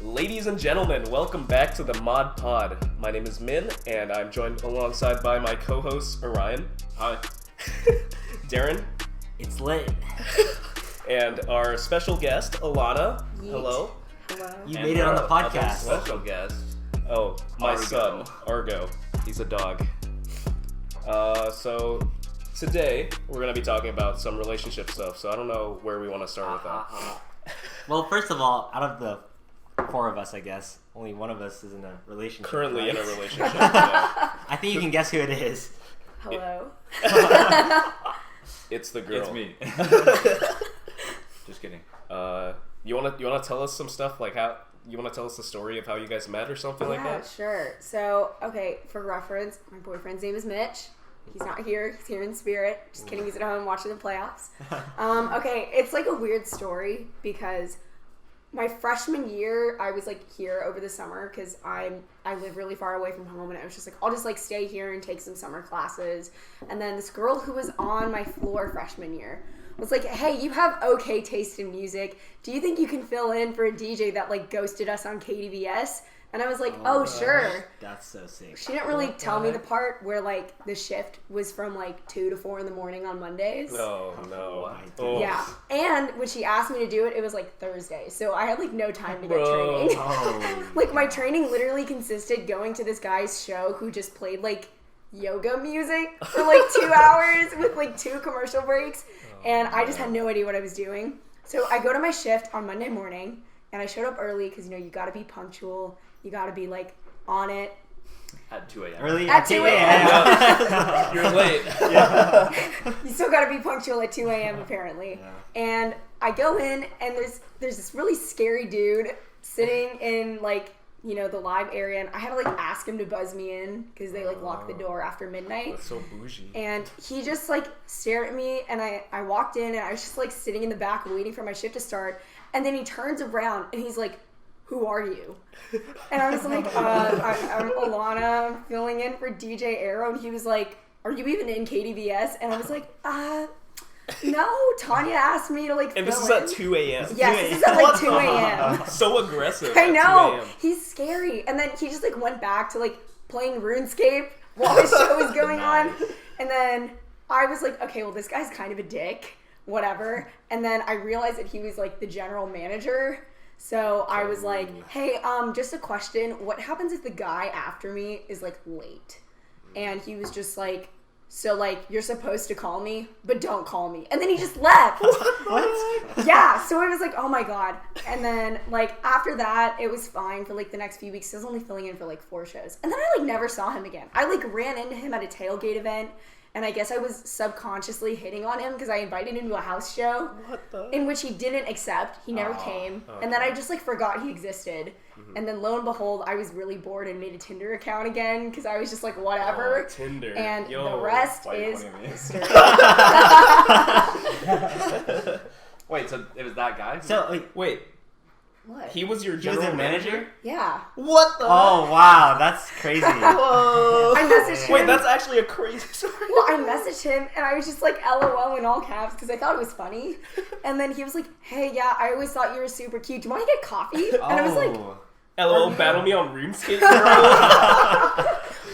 Ladies and gentlemen, welcome back to the ModPod. My name is Min, and I'm joined alongside by my co-host, Orion. Hi. Darren. It's lit. And our special guest, Alana. Yeet. Hello. Hello. You made it on the podcast. Special guest. Oh, my Argo. son, Argo. He's a dog. So today, we're going to be talking about some relationship stuff, so I don't know where we want to start with that. Well, first of all, out of the four of us, I guess, only one of us is in a relationship. Currently right? in a relationship, yeah. I think you can guess who it is. Hello. It's the girl. It's me. Just kidding. You wanna tell us some stuff, like how you wanna tell us the story of how you guys met or something like that? Sure. So, okay, for reference, my boyfriend's name is Mitch. He's not here. He's here in spirit. Just kidding. He's at home watching the playoffs. Okay, it's like a weird story because my freshman year, I was like here over the summer because I live really far away from home, and I was just like, I'll just like stay here and take some summer classes. And then this girl who was on my floor freshman year was like, hey, you have okay taste in music. Do you think you can fill in for a DJ that like ghosted us on KDVS? And I was like, oh sure. That's so sick. She didn't really tell me the part where like the shift was from like 2 to 4 in the morning on Mondays. Oh no. Oh. Yeah. And when she asked me to do it was like Thursday. So I had like no time to get training. Oh. Like my training literally consisted going to this guy's show who just played like yoga music for like 2 hours with like 2 commercial breaks. And I just had no idea what I was doing. So I go to my shift on Monday morning and I showed up early because, you know, you got to be punctual. You got to be like on it. At 2 a.m. Early At 2 a.m. You're late. You still got to be punctual at 2 a.m. apparently. Yeah. And I go in and there's this really scary dude sitting in like, you know, the live area, and I had to like ask him to buzz me in because they like lock the door after midnight. That's so bougie. And he just like stared at me, and I walked in and I was just like sitting in the back waiting for my shift to start, and then he turns around and he's like, who are you? And I was like, I'm Alana, I'm filling in for DJ Arrow. And he was like, are you even in KDVS? And I was like, no, Tanya asked me to like And this is fill in. at 2 a.m. Yes, this is at like 2 a.m. So aggressive. I at know. 2 a.m. He's scary. And then he just like went back to like playing RuneScape while his show was going on. And then I was like, okay, well, this guy's kind of a dick. Whatever. And then I realized that he was like the general manager. So I was like, hey, just a question. What happens if the guy after me is like late? And he was just like, so like, you're supposed to call me, but don't call me. And then he just left. What? Yeah, so it was like, oh my god. And then like after that, it was fine for like the next few weeks. I was only filling in for like 4 shows. And then I like never saw him again. I like ran into him at a tailgate event, and I guess I was subconsciously hitting on him because I invited him to a house show in which he didn't accept. He never came. Okay. And then I just like forgot he existed. And then lo and behold, I was really bored and made a Tinder account again because I was just like, whatever. Oh, Tinder. And Yo, the rest why are you is pointing at me? history. Wait, so it was that guy? So, like, Wait, What? he was your he was general a manager? Yeah. What the? Oh, wow. That's crazy. Whoa. I messaged him. Wait, that's actually a crazy story. Well, I messaged him and I was just like LOL in all caps because I thought it was funny. And then he was like, hey, yeah, I always thought you were super cute. Do you want to get coffee? And I was like, LOL, battle me on RuneScape, girl.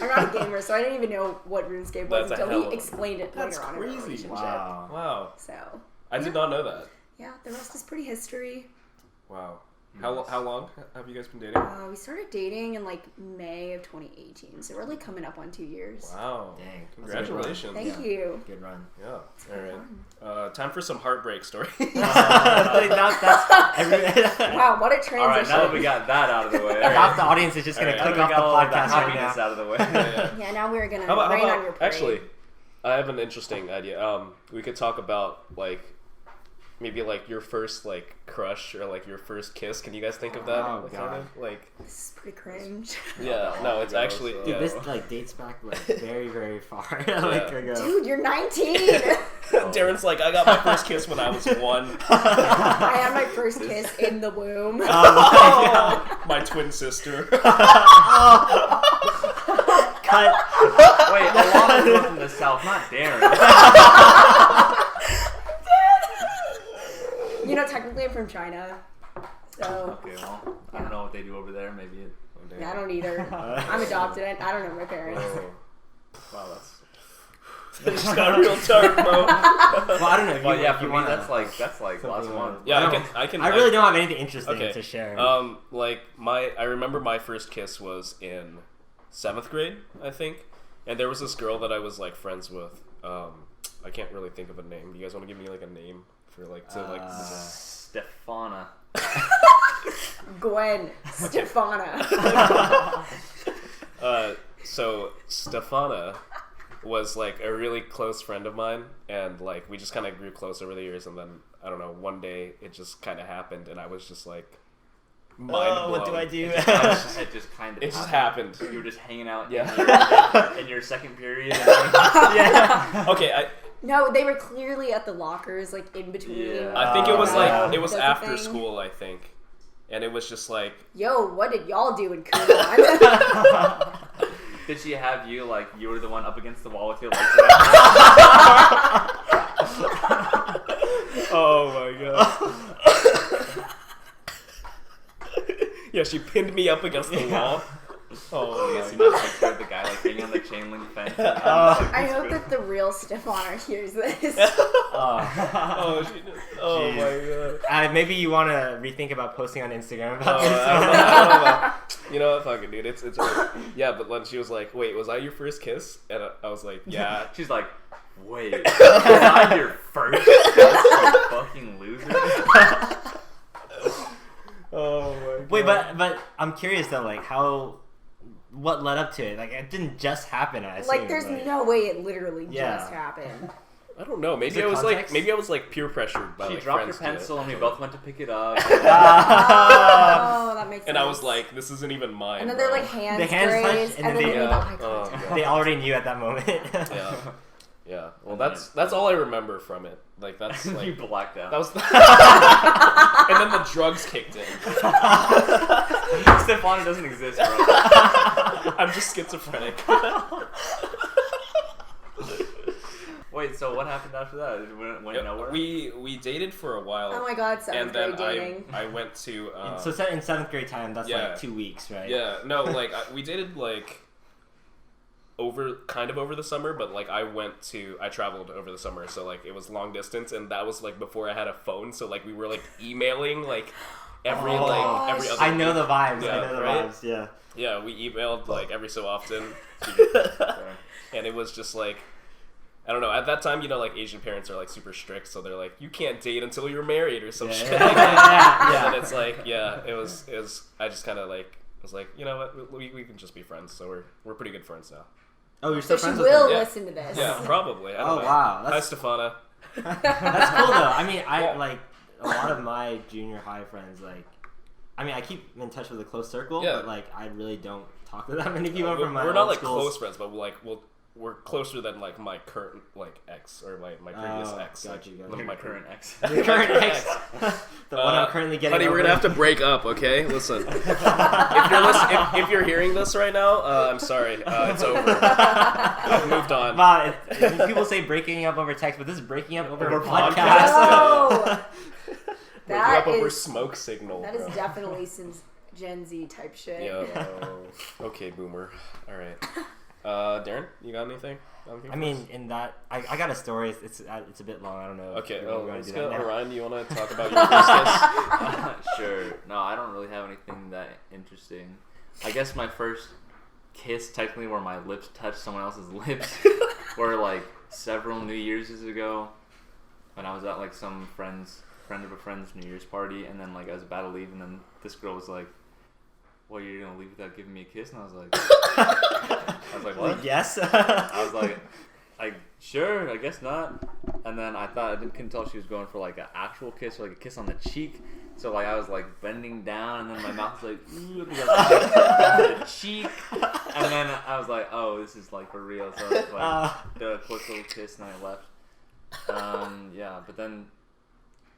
I'm not a gamer, so I didn't even know what RuneScape was That's a hell until of he a- explained it That's later on in our crazy. relationship. Wow. Wow. So, I did not know that. yeah, the rest is pretty history. Wow. How long have you guys been dating? We started dating in like May of 2018, so we're like coming up on 2 years. Wow. Dang. Congratulations. Thank you. Good run. Yeah. All right. Time for some heartbreak stories. Wow, what a transition. Alright, now that we got that out of the way. Half the audience is just going to Alright. click Now that we off the got all of podcast right happiness now. out of the way. Yeah, now we're going to How about, rain on your parade. actually, I have an interesting idea. We could talk about like maybe like your first like crush or like your first kiss. Can you guys think of that? Oh, Like, God. kind of like This is pretty cringe. yeah. No, it's actually Dude, yeah. this like dates back like very, very far like ago. Dude, you're 19. Darren's like, I got my first kiss when I was 1. I had my first kiss in the womb. My twin sister. Cut. Wait, Alana's one from the south, not Darren. You know, technically I'm from China. So Okay, well, I don't know what they do over there. Maybe it. yeah, I don't either. I'm adopted. I don't know my parents. Wow, that's. It just got real dark, bro. Well, I don't know. If Well, you, yeah, if for you me, wanna, that's like last month. Yeah, I can. I really don't have anything interesting to share. Like I remember my first kiss was in 7th grade, I think, and there was this girl that I was like friends with. I can't really think of a name. You guys want to give me like a name for like to like? Stefana. Gwen Stefana. So Stefana was like a really close friend of mine, and like we just kind of grew close over the years, and then I don't know, one day it just kind of happened, and I was just like, mind what do blown. I do? It just kind of. It just happened. You were just hanging out. Yeah. In your second period. Yeah. Okay, No, they were clearly at the lockers, like in between. Yeah. I think it was like Yeah. it was Does the after thing. school, I think, and it was just like Yo, what did y'all do in Kumon? Did she have you like you were the one up against the wall with your legs? oh my god. Yeah, she pinned me up against the wall. Oh I my guess you god. know the picture of the guy like hanging on the chain link fence. I hope that the real Stefana hears this. Oh, oh my god. Maybe you want to rethink about posting on Instagram about Oh, this. I don't know. You know what, fuck it, dude. It's yeah. But then she was like, "Wait, was I your first kiss?" And I was like, "Yeah." She's like, wait, was I your first kiss, you fucking loser? Oh my god. Wait, but I'm curious though, like what led up to it? Like it didn't just happen. I assume, Like, there's no way it literally Yeah. just happened. I don't know. Is it context? Maybe I was like peer pressured by She like dropped her friends to it. pencil and we both went to pick it up. Oh, that makes sense. And I was like, "This isn't even mine." and then bro. they're like hands, The hands raised, touch, and and then then they they- made the eye Oh, contact. God. They already knew at that moment. Yeah. Yeah. Well, that's all I remember from it. Like that's You like blacked out. that was. And then the drugs kicked in. Stefana doesn't exist, bro. I'm just schizophrenic. Wait, so what happened after that? It went nowhere? We dated for a while. Oh my god, and 7th then grade dating. I went to So in 7th grade time, that's Yeah. like 2 weeks, right? yeah, no, like we dated like over the summer, but like I traveled over the summer, so like it was long distance, and that was like before I had a phone, so like we were like emailing like every Oh, every other I know week. the vibes. Yeah, I know the right? vibes. Yeah. Yeah, we emailed like every so often. And it was just like, I don't know, at that time, you know, like Asian parents are like super strict, so they're like, you can't date until you're married or some Yeah, shit yeah, like that. yeah. And it's like, yeah, it was I just kind of like was like, you know what, we can just be friends, so we're pretty good friends now. Oh, you're So still she friends with will them? Yeah. listen to this. Yeah, probably. I don't Oh, know. wow. Hi, Stefana. That's cool though. I mean, Yeah. like a lot of my junior high friends, like, I mean, I keep in touch with a close circle, Yeah. but like, I really don't talk to that many people from my We're not old like schools. close friends, but we're closer than like my current like ex or my previous Oh, ex. got you, Like, got one of you. my current ex. Your current ex, the one I'm currently getting. Honey, we're over. gonna have to break up, okay? Listen, if you're hearing this right now, I'm sorry, it's over. I've moved on. Wow, people say breaking up over text, but this is breaking up over a Over podcast. podcast. No! Breaking That up over is smoke signal. that is bro. definitely some Gen Z type shit. Yeah. Okay, boomer. All right. Darren, you got anything? I mean, in that, I got a story. It's a bit long. I don't know. Okay. if we're gonna Let's do go. that now. Orion, do you want to talk about your first kiss? Sure. No, I don't really have anything that interesting. I guess my first kiss, technically, where my lips touched someone else's lips, were like several New Year's ago, when I was at like some friend of a friend's New Year's party, and then like I was about to leave, and then this girl was like, "Well, you're gonna leave without giving me a kiss?" And I was like, "What?" Yes. I was like, sure, I guess not. And then I thought couldn't tell if she was going for like an actual kiss or like a kiss on the cheek. So like I was like bending down, and then my mouth was like, ooh, because I was, like, the cheek. And then I was like, oh, this is like for real. So I was like, did a quick little kiss, and I left. Yeah, but then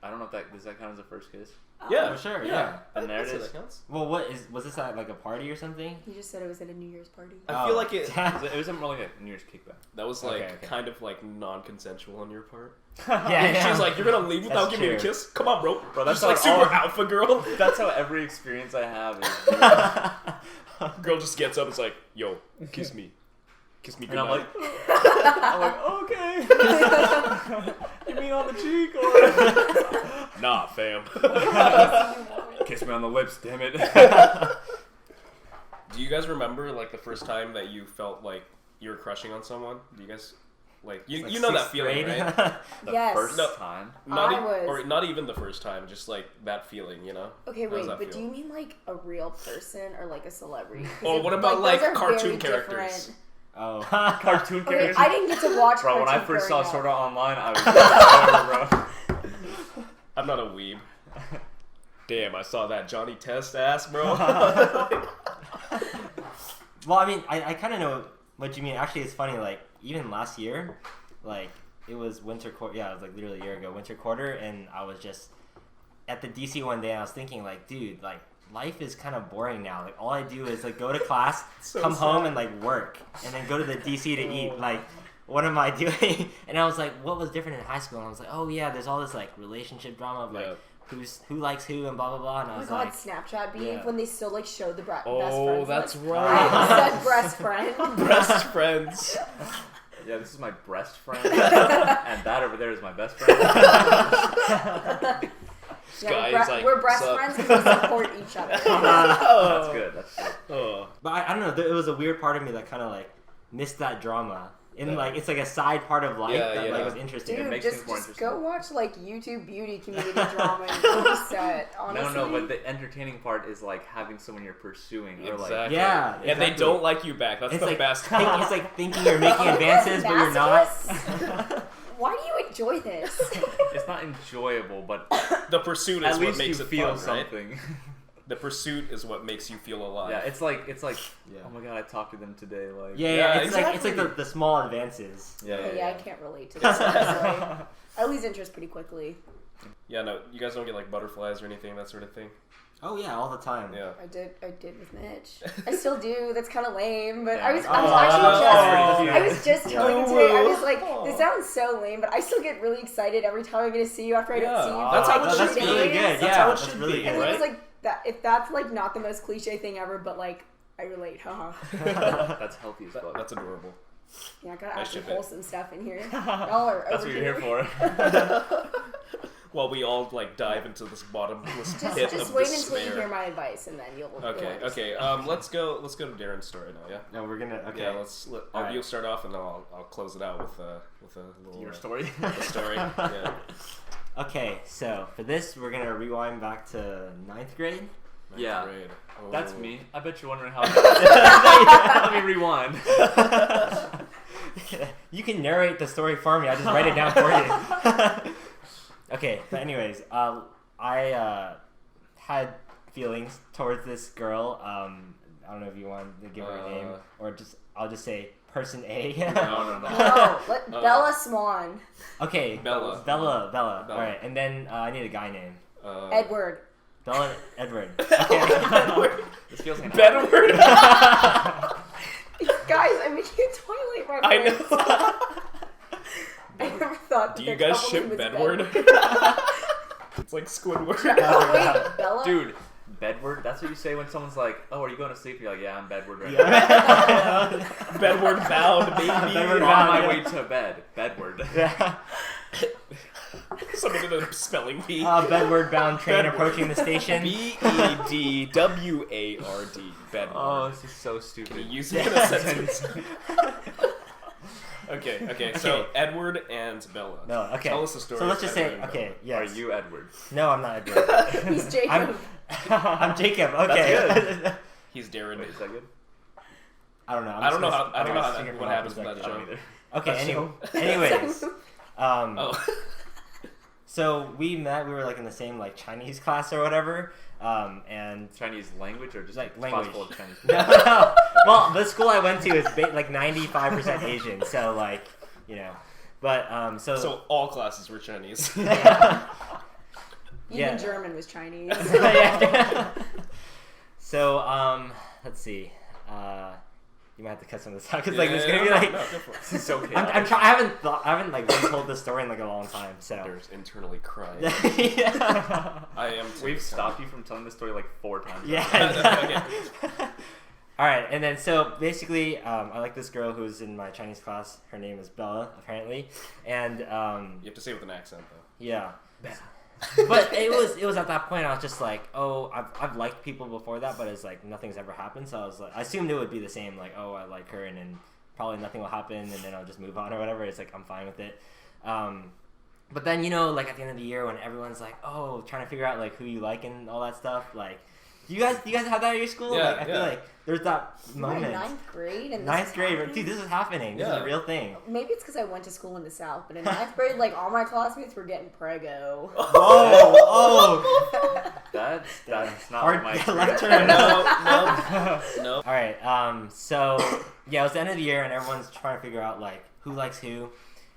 I don't know if does that count as a first kiss? Yeah, for sure. Yeah, And there I'd it say is. that counts. Well, was this at like a party or something? He just said it was at a New Year's party. I feel like it. It was more like a New Year's kickback. That was like Okay. kind of like non-consensual on your part. Yeah. She's like, "You're gonna leave without That's giving me a true. kiss? Come on, bro." Bro, that's She's like how super all- alpha girl. That's how every experience I have is. Girl just gets up and is like, "Yo, kiss me And goodnight." I'm like, okay. You mean on the cheek or? Nah, fam. Kiss me on the lips, damn it. Do you guys remember like the first time that you felt like you were crushing on someone? Do you guys like you know that feeling, right? The Yes. first No. time. Or not even the first time, just like that feeling, you know? Okay, How does wait, that but do feel? you mean like a real person or like a celebrity? 'Cause Oh, what about, those like, are cartoon very characters? different. Oh. Cartoon Okay, characters. I didn't get to watch Bro, when I cartoon first saw growing Sword up. Art Online, I was bro. I'm not a weeb. Damn, I saw that Johnny Test ass, bro. Well, I mean, I kind of know what you mean. Actually, it's funny. Like even last year, like it was winter quarter. Yeah, it was like literally a year ago, winter quarter, and I was just at the DC one day. And I was thinking, like, dude, like life is kind of boring now. Like all I do is like go to class, So come home, sad. and like work, and then go to the DC to eat. Like, what am I doing? And I was like, what was different in high school? And I was like, oh yeah, there's all this like relationship drama of like. Yeah. Who likes who and blah blah blah, and I Oh my was god, like, Snapchat beef yeah. when they still like showed the best Oh, friends. that's list. right. I said breast friend. Best friends. Yeah, this is my breast friend, and that over there is my best friend. Yeah, we're breast "Sup?" friends because we support each other. That's good. That's good. Oh. But I don't know. It was a weird part of me that kind of like missed that drama. And Yeah. like it's like a side part of life Yeah, that yeah. like was interesting. Dude, makes just things more go watch like YouTube beauty community drama and you'll be set. Honestly. No, but the entertaining part is like having someone you're pursuing, or like Exactly. Yeah, And they exactly. don't like you back. That's It's the like best. it's like thinking you're making advances, but you're not. Masochists? Why do you enjoy this? it's not enjoyable, but The pursuit is at what least makes you it feel fun, right? something. The pursuit is what makes you feel alive. Yeah, it's like Yeah. oh my god, I talked to them today. Like Yeah, it's like exactly. the small advances. Yeah, I can't relate to this, honestly. I lose interest pretty quickly. Yeah, no, you guys don't get like butterflies or anything, that sort of thing. Oh yeah, all the time. Yeah. I did with Mitch. I still do. That's kind of lame, but Yeah, I was that's just Yeah. telling him today. I was like, this sounds so lame, but I still get really excited every time I'm gonna see you after I don't see you. Yeah, for that's how like it That's should be. really days. good. That's Yeah, how it that's should really be, good. And it right? was like that. If that's like not the most cliche thing ever, but like I relate. Haha. that's healthy as fuck. That's adorable. Yeah, I gotta I add some ship it. wholesome stuff in here. Y'all are That's over what you're here here. for. While we all like dive into this bottomless pit Just of wait despair. until you hear my advice, and then you'll. Okay, you'll okay. Let's go to Darren's story now. Yeah. No, we're gonna. Okay. Yeah. All right. You'll start off, and then I'll close it out with a little Your story. story. Yeah. Okay, so for this, we're gonna rewind back to 9th grade. Ninth Yeah. grade. Oh. That's me. I bet you're wondering how. Let me rewind. You can narrate the story for me. I just write it down for you. Okay, but anyways, I had feelings towards this girl. I don't know if you want to give her a name or I'll just say person A. No. No, Bella Swan. Okay, Bella. Bella. All right, and then I need a guy name. Edward. Bella Edward. Okay. This feels like Bedward. Guys, I'm making a Twilight reference. I know. I never thought. Do that you their guys couple ship name was Bedward? It's like Squidward. Oh, wait, Bella. Dude, bedward. That's what you say when someone's like, "Oh, are you going to sleep?" You're like, "Yeah, I'm bedward right now." Yeah. Bedward bound, baby. Bedward On bound, my yeah. way to bed, bedward. Yeah. Someone did a spelling bee. Bedward bound train Bedward. approaching the station. Bedward. Bedward. Oh, this is so Can stupid. you use it in a sentence? Okay. So Edward and Bella. No, okay. Tell us the story. So let's of just Edward say, and okay, yes. Are you Edward? No, I'm not Edward. He's Jacob. I'm Jacob. Okay. Bella. He's Darren. Wait, is that good? I don't know. I don't know what what happens with that I don't joke. either. Okay. That's Anyways, Oh. so we met. We were like in the same like Chinese class or whatever. And Chinese language or just Like like language. possible Chinese? no. Well, the school I went to is like 95% Asian. So like, you know, but so So all classes were Chinese. Even German was Chinese. Yeah. So, let's see. You might have to cut some of this out because like there's gonna be like. No, go for it. This is so chaotic. I'm trying. I haven't like told this story in like a long time. So. There's internally crying. Yeah. I am. We've stopped you from telling this story like 4 times. Yeah. Okay. All right, and then so basically, I like this girl who's in my Chinese class. Her name is Bella, apparently, and You have to say it with an accent though. yeah. But it was at that point I was just like, oh, I've liked people before that, but it's like nothing's ever happened. So I was like, I assumed it would be the same, like, oh, I like her, and then probably nothing will happen, and then I'll just move on or whatever. It's like I'm fine with it. But then like at the end of the year when everyone's like, oh, trying to figure out like who you like and all that stuff, like. Do you guys have that at your school? Yeah, like, I feel like there's that moment. We're in 9th grade and Ninth grade, dude, this is happening. This is a real thing. Maybe it's because I went to school in the South, but in 9th grade, like all my classmates were getting prego. Whoa! Oh! That's not Hard what my left experience. turn. No. All right. So yeah, it was the end of the year, and everyone's trying to figure out like who likes who,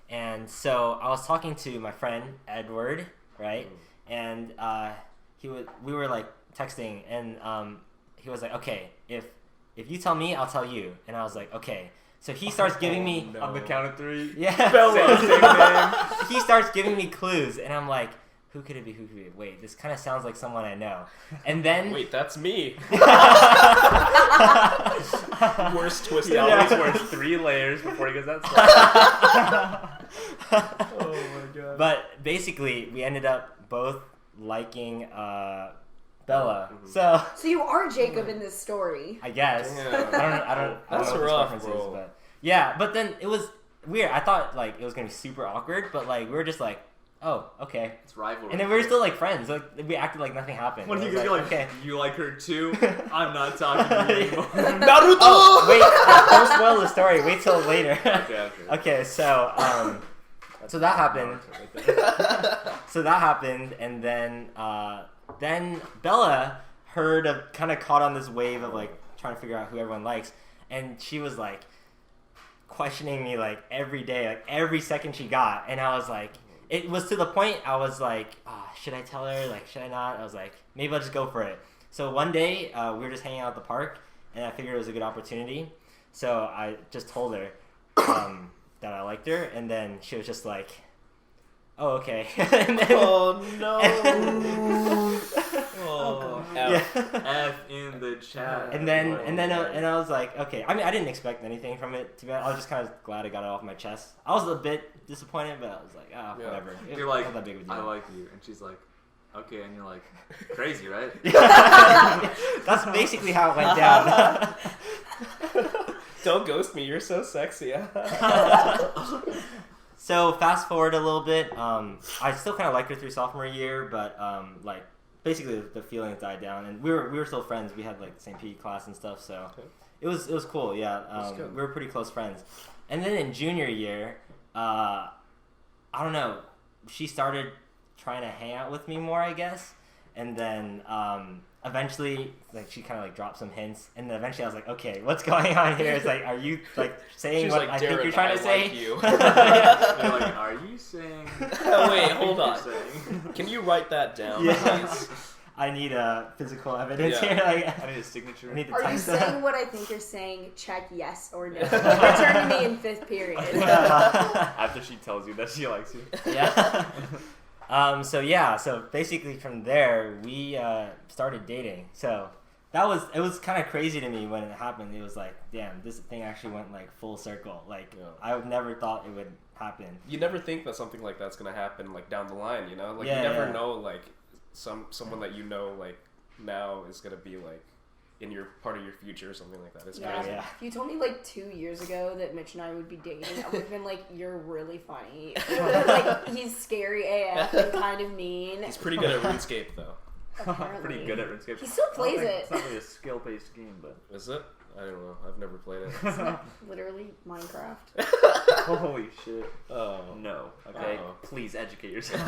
and so I was talking to my friend Edward, right? And we were like texting, and he was like, okay, if you tell me, I'll tell you. And I was like, okay. So he starts giving me On the count of 3. yeah. Bella. He starts giving me clues, and I'm like, who could it be? Who could it be? Wait, this kind of sounds like someone I know. And then Wait, that's me. Worst twist. He ever. always wears 3 layers before he goes outside. Oh my god. But basically, we ended up both liking Bella. Mhm. So you are Jacob in this story. I guess Damn. I don't That's know what his rough, preference bro. is, but yeah. But then it was weird. I thought like it was gonna be super awkward, but like we were just like, oh, okay. It's rivalry. And then we were still like friends. Like we acted like nothing happened. What It are you was gonna be like? okay. You like her too? I'm not talking to you anymore. Naruto. Oh, wait! Don't spoil the story. Wait till later. Okay. Okay, so so that happened. So that happened, and then Bella kind of caught on this wave of like trying to figure out who everyone likes, and she was like questioning me like every day, like every second she got, and I was like, it was to the point I was like, oh, should I tell her? Like, should I not? I was like, maybe I'll just go for it. So one day we were just hanging out at the park, and I figured it was a good opportunity, so I just told her that I liked her, and then she was just like, oh, okay. And then, Oh no. Oh, yeah. F in the chat. And I was like, okay. I mean, I didn't expect anything from it. To be honest, I was just kind of glad I got it off my chest. I was a bit disappointed, but I was like, Yeah. whatever. It You're like, wasn't that big of a deal. I like you. And she's like, okay. And you're like, crazy, right? That's basically how it went down. Don't ghost me. You're so sexy. So fast forward a little bit. I still kind of liked her through sophomore year, but like basically the feelings died down, and we were still friends. We had like the same PE class and stuff, so Okay. it was cool. Yeah, good. we were pretty close friends. And then in junior year, I don't know, she started trying to hang out with me more, I guess, and then eventually, like, she kind of like dropped some hints, and then eventually I was like, okay, what's going on here? It's like, are you like saying She's what like, I think Darren, you're trying I to say? like you. You're like, are you saying? Oh, wait, hold You're on. saying? Can you write that down, Yeah. please? I need physical evidence Yeah. here. Like, I need a signature. I need to Are you text saying what I think you're saying? Check yes or no. Return to me in 5th period. After she tells you that she likes you. Yeah. So basically from there we started dating. So it was kind of crazy to me when it happened. It was like, damn, this thing actually went like full circle. Like, Yeah. I never thought it would happen. You never think that something like that's gonna happen like down the line, you know? Like Yeah, you never yeah. know like someone that you know like now is gonna be like in your part of your future or something like that. It's Yeah. crazy. Yeah. If you told me like 2 years ago that Mitch and I would be dating, I would have been like, you're really funny. Like, he's scary AF and kind of mean. He's pretty good at RuneScape though. Apparently. Pretty good at RuneScape. He still plays it. It's not really a skill-based game, but Is it? I don't know. I've never played it. It's not literally Minecraft. holy shit. Oh. No. Okay. Uh-oh. Please educate yourself.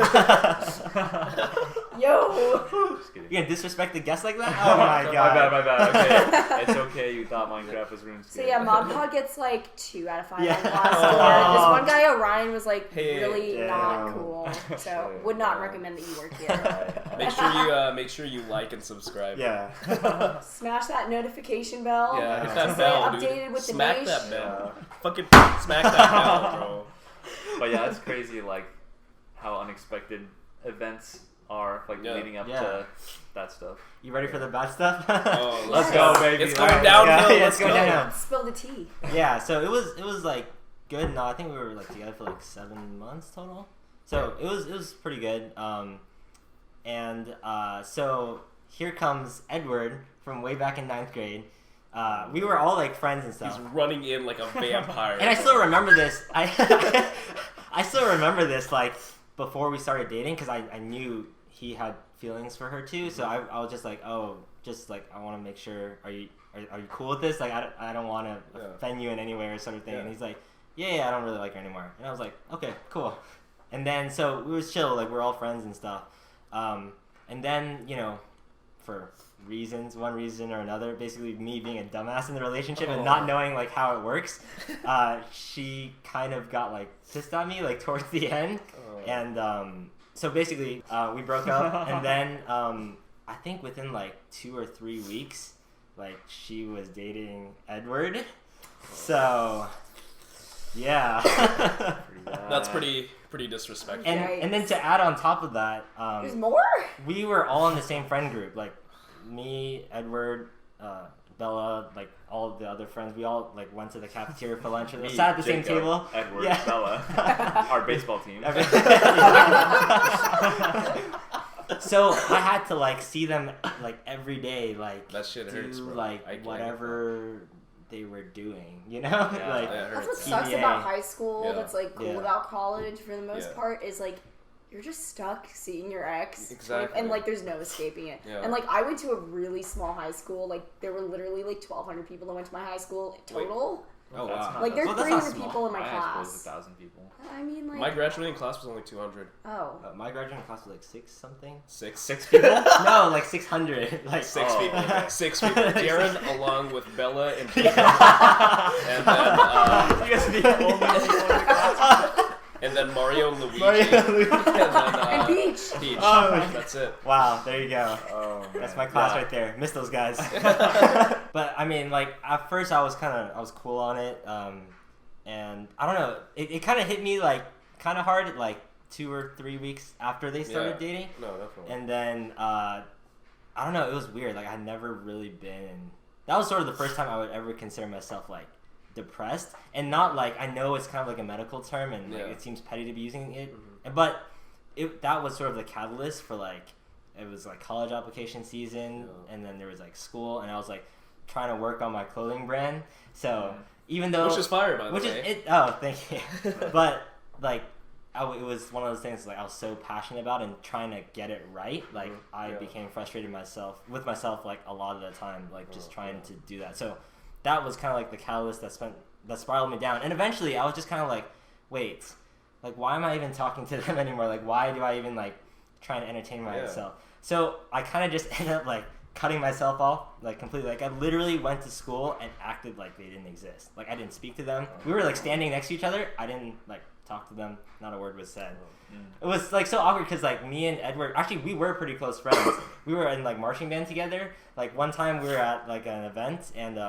Yo. Just kidding. You gonna disrespect the guest like that? Oh my god. My bad. Okay, it's okay. You thought Minecraft was RuneScape. So yeah, ModPod gets like 2 out of 5 Yeah. on Glassdoor. This one guy, Orion, was like Hey, really damn. not cool. So would not recommend that you work here. Make sure you like and subscribe. Yeah. Smash that notification bell. Yeah, hit To that stay bell, dude. updated with Smack the that nation. bell. Fucking smack that bell, bro. But yeah, it's crazy, like how unexpected events are, like leading up to that stuff. You ready for the bad stuff? Oh, Let's go, baby. It's going Alright, downhill. yeah, Let's it's going go. downhill. Spill the tea. Yeah, so it was like good. No, I think we were like together for like 7 months total. So it was pretty good. So here comes Edward from way back in 9th grade. We were all like friends and stuff. He's running in like a vampire. And I still remember this. I still remember this like before we started dating because I knew he had feelings for her too. So I was just like, oh, just like I want to make sure. Are you cool with this? Like I don't want to offend you in any way or sort of thing. Yeah. And he's like, yeah, I don't really like her anymore. And I was like, okay, cool. And then so we was chill, like we're all friends and stuff. And then for one reason or another, basically me being a dumbass in the relationship and not knowing like how it works, she kind of got like pissed at me like towards the end, and so basically we broke up, and then I think within like 2 or 3 weeks, like she was dating Edward, so yeah. That's pretty disrespectful. And then to add on top of that, There's more? we were all in the same friend group, like me, Edward, Bella, like all the other friends. We all like went to the cafeteria for lunch. We sat at the same table. Edward, Yeah. Bella, our baseball team. So I had to like see them like every day, like That shit hurts, do bro. like I get whatever they were doing, Yeah, like that That's what hurts. sucks TBA. about high school. Yeah. That's like cool Yeah. about college for the most Yeah. part is like you're just stuck seeing your ex. Exactly. And like there's no escaping it. Yeah. And like I went to a really small high school. Like there were literally like 1,200 people that went to my high school total. Oh That's wow. not- Like there's Well, that's not 300 small. people in my My high school was class. 1,000 people. I mean like My graduating class was only 200. oh. my graduating class was like 6 something. 6 people? No, like 600. Like 6 Oh, people. okay. 6 people. Darren, along with Bella and Peter, Yeah. and then You guys are the only people in the class. and then Mario and Luigi, Mario and Luigi. and then And Beach. Peach. Oh. That's it. Wow, there you go. Oh, That's man. my class Yeah. right there. Miss those guys. But I mean, like at first I was cool on it, and I don't know. It kind of hit me like kind of hard, like 2 or 3 weeks after they started Yeah. dating, No, definitely. and then I don't know. It was weird. Like I had never really been. That was sort of the first time I would ever consider myself like depressed, and not like I know it's kind of like a medical term, and like, Yeah. it seems petty to be using it, but that was sort of the catalyst for like. It was like college application season, and then there was like school, and I was like trying to work on my clothing brand. So even though Which is fire, by the way. Oh, thank you. But like, it was one of those things like I was so passionate about and trying to get it right. Like I became frustrated with myself like a lot of the time, like just trying to do that. So that was kind of like the catalyst that spiraled me down. And eventually, I was just kind of like, wait, like why am I even talking to them anymore? Like why do I even like try to entertain myself? So I kind of just ended up like cutting myself off like completely. Like I literally went to school and acted like they didn't exist. Like I didn't speak to them. We were like standing next to each other. I didn't like talk to them. Not a word was said. It was like so awkward because like me and Edward, actually we were pretty close friends. We were in like marching band together. Like one time we were at like an event, and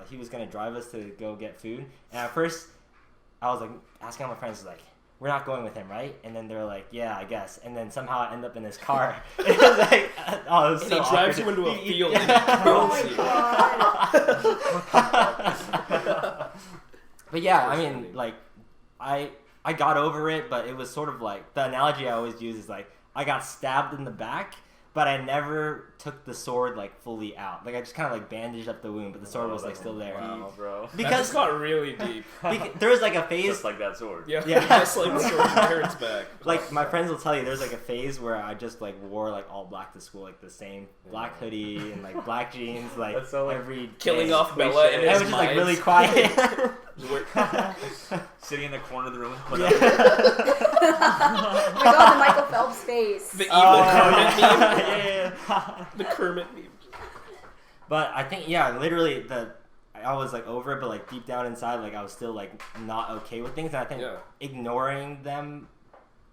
he was gonna drive us to go get food. And at first I was like asking all my friends like, we're not going with him, right? And then they're like, yeah, I guess. And then somehow I end up in his car. It was like, oh, it was And so he drives awkward. you into a field and Oh he my throws you. god. But yeah, I mean, like, I got over it, but it was sort of like, the analogy I always use is like, I got stabbed in the back, but I never took the sword like fully out. Like I just kind of like bandaged up the wound, but the sword was like still there. Wow, bro. That Because just got really deep. there was like a phase, Just like that sword. Yeah, Yeah. just like the sword in your parents' back. like my friends will tell you, there's like a phase where I just like wore like all black to school, like the same black hoodie and like black jeans, like That's so, like, every Killing day. off Bella and I his was just like minds. really quiet. Sitting in the corner of the room. Yeah. Oh my god, the Michael Phelps face. The evil Kermit meme. yeah. The Kermit meme. But I think literally I was like over it, but like deep down inside, like I was still like not okay with things, and I think ignoring them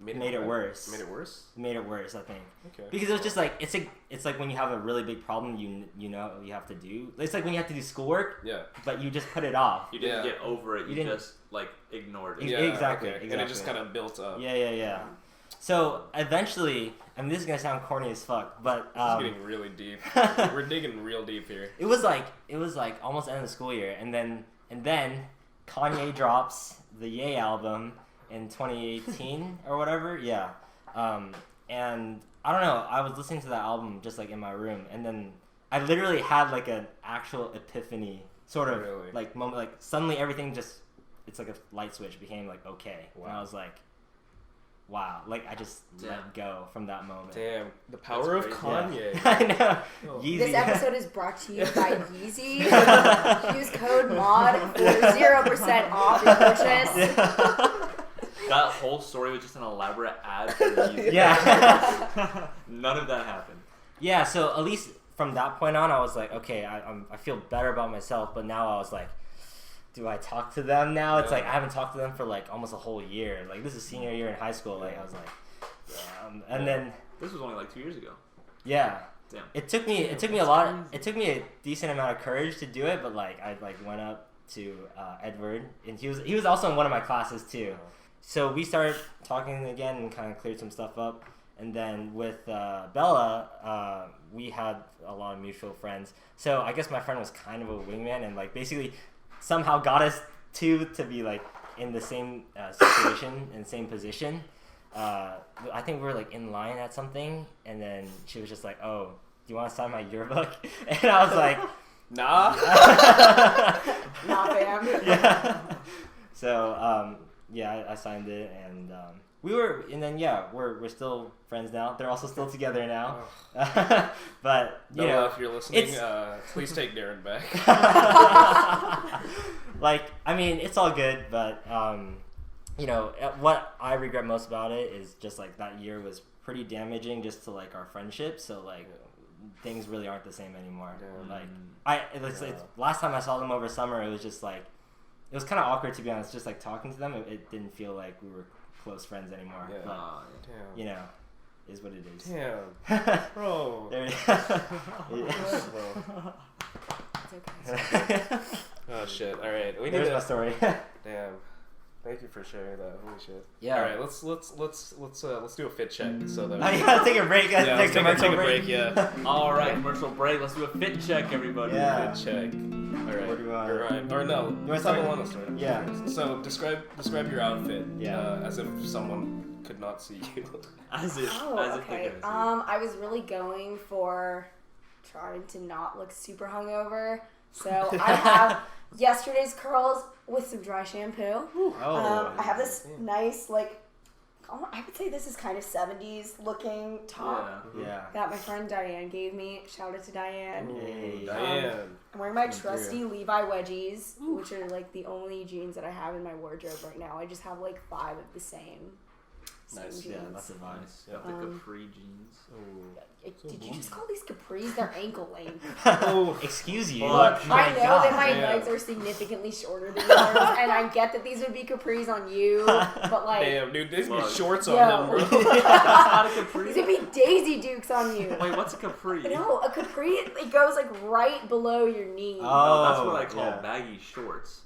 made it worse. Made it worse. Made it worse, I think. Okay. Because it was just like it's like when you have a really big problem, you know you have to do. It's like when you have to do schoolwork. Yeah. But you just put it off. You didn't get over it. You just like ignored it. Yeah, exactly. And it just kind of built up. Yeah. So eventually, I mean, this is gonna sound corny as fuck, but This is getting really deep. We're digging real deep here. It was like almost end of the school year, and then Kanye drops the Ye album in 2018 or whatever. Yeah. And I don't know. I was listening to that album just like in my room, and then I literally had like an actual epiphany, sort of like moment. Like suddenly everything it's like a light switch became like okay, and I was like, wow, like I just let go from that moment. Damn, the power of Kanye. Yeah. I know. Oh. Yeezy. This episode is brought to you by Yeezy. Use code MOD for 0% off your purchase. That whole story was just an elaborate ad for Yeezy. Yeah. None of that happened. Yeah, so at least from that point on, I was like, okay, I feel better about myself. But now I was like, do I talk to them now? It's like I haven't talked to them for like almost a whole year. Like this is senior year in high school. Like I was like, and then this was only like 2 years ago. Yeah. Damn. It took me a lot. It took me a decent amount of courage to do it. But like I went up to Edward, and he was also in one of my classes too. So we started talking again and kind of cleared some stuff up. And then with Bella, we had a lot of mutual friends. So I guess my friend was kind of a wingman and like basically somehow got us to be like in the same situation and same position. I think we were like in line at something, and then she was just like, "Oh, do you want to sign my yearbook?" And I was like, "Nah." Nah, fam. Yeah. So I signed it, and we're still friends now. They're also still together now. Oh. But you know, if you're listening, please take Darren back. Like, I mean, it's all good, but you know, what I regret most about it is just like that year was pretty damaging just to like our friendship. So like things really aren't the same anymore. Like it's last time I saw them over summer, it was just like it was kind of awkward, to be honest. Just like talking to them, it didn't feel like we were close friends anymore. Yeah. But, you know, is what it is. Damn, bro. There It's okay. Oh shit! All right, There's my story. Damn. Thank you for sharing that. Holy shit. Yeah. All right, let's do a fit check so that. I gotta take a break. Let's take a break. Yeah. All right, commercial break. Let's do a fit check, everybody. Yeah. Fit check. All right. Where do you want? All right. Or no. You want to start? Want to start? Yeah. So describe your outfit. Yeah. As if someone could not see you. As if. Oh, as if okay. they could see. I was really going for trying to not look super hungover. So I have yesterday's curls with some dry shampoo. Oh. I have this nice, like, I would say this is kind of 70s looking top Yeah. that my friend Diane gave me. Shout out to Diane. Hey. Diane. I'm wearing my trusty Levi wedgies, which are like the only jeans that I have in my wardrobe right now. I just have like 5 of the same Nice. jeans. Yeah, that's a vibe. Nice. Got the capri jeans. Did you just call these capris? They're ankle length. Oh, excuse you. Fuck. I know that my Damn. legs are significantly shorter than yours, and I get that these would be capris on you, but like, Damn, dude, these be Look. shorts Yo. on them, bro. That's not a capri. these would be Daisy Dukes on you. Wait, what's a capri? No, a capri, it goes like right below your knee. No, that's what I call yeah. baggy shorts.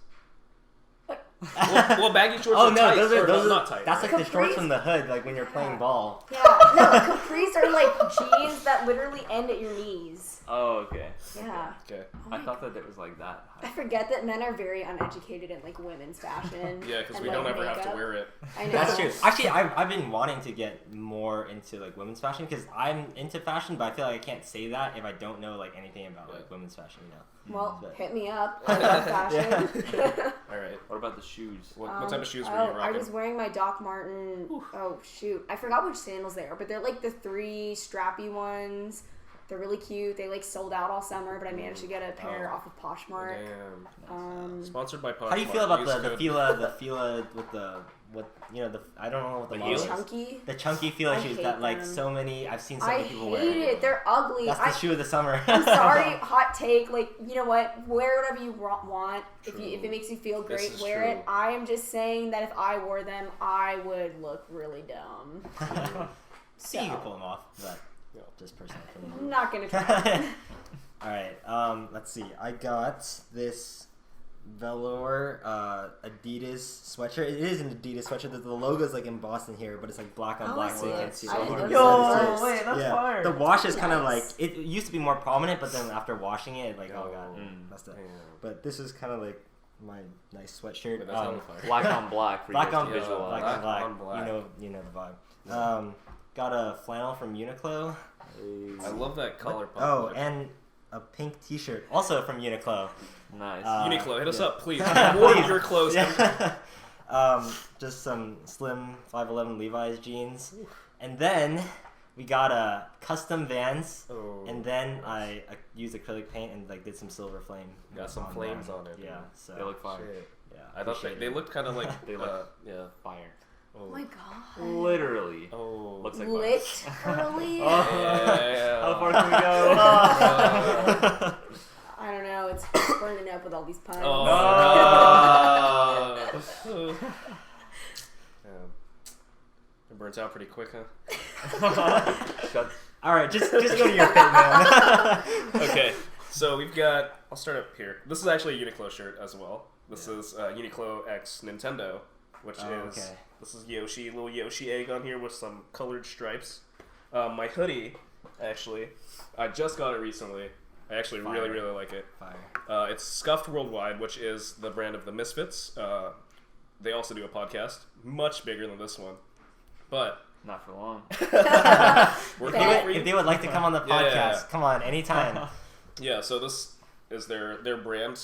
well, baggy shorts Oh are no, tight. those or are not tight. That's right? like the shorts Capris? from the hood, like when you're playing ball. Yeah, no, capris are like jeans that literally end at your knees. Oh, okay. Yeah. Okay. Oh I my thought that it was like that I high. forget that men are very uneducated in like women's fashion. Yeah, because and, we like, don't ever have to makeup. wear it. I know. That's true. Actually, I've been wanting to get more into like women's fashion because I'm into fashion, but I feel like I can't say that if I don't know like anything about like women's fashion. You know. Well, But- hit me up. I love fashion. All right. What about the shoes? What type of shoes were you I rocking? was wearing my Doc Marten. Oh shoot, I forgot which sandals they are, but they're like the 3 strappy ones. They're really cute. They like sold out all summer, but I managed to get a pair off of Poshmark. Damn. Sponsored by Poshmark. How do you feel about Use the code- Fila with the what I don't know what the The model heels? is. Chunky. The chunky feel I shoes hate that like them. so many I've seen so I many people wear. hate it. They're ugly. That's the shoe of the summer. I'm sorry, hot take. Like, you know what? Wear whatever you want. If True. it makes you feel This great, is wear true. it. I am just saying that if I wore them, I would look really dumb. See, you can pull them off, but just personal I'm opinion. not gonna try. All right. Let's see. I got this velour Adidas sweatshirt. It is an Adidas sweatshirt. The logo is like embossed in here, but it's like black on Oh, black, I so you see can't it. see I it. didn't It's notice like- that. it's- that's fire. The wash is kind of like Nice. it used to be more prominent, but then after washing it, like oh god, Mm. that's the. Yeah. But this is kind of like my nice sweatshirt. But that's on fire. Black on black for Black you guys on to yeah, visualize. black Black on black. on black. You know the vibe. Got a flannel from Uniqlo. I love that collar pop. Oh, and a pink T-shirt also from Uniqlo. Nice. Uniqlo, hit us yeah. up, please. Order your clothes. Yeah. Just some slim 511 Levi's jeans, and then we got a custom Vans, Oh, and then I used acrylic paint and like did some silver flame. got some on flames there. on it. Yeah, so They look fire. Shit. yeah, I thought appreciate they it. looked kind of like They look- yeah. Fire. Oh my god. Literally. Oh. Looks like Literally. How far can we go? I don't know. It's burning up with all these puns. Oh. No. Yeah. It burns out pretty quick, huh? Shut. All right, just go to your pit, man. Okay, so we've got. I'll start up here. This is actually a Uniqlo shirt as well. This is Uniqlo X Nintendo, which is okay. this is Yoshi, little Yoshi egg on here with some colored stripes. My hoodie, actually, I just got it recently. I actually really Fire. like it. Fire. It's Scuffed Worldwide, which is the brand of the Misfits. They also do a podcast, much bigger than this one, but Not for long. we're Okay. coming for you. If they would like to come on the podcast, Yeah. come on anytime. Yeah, so this is their brand,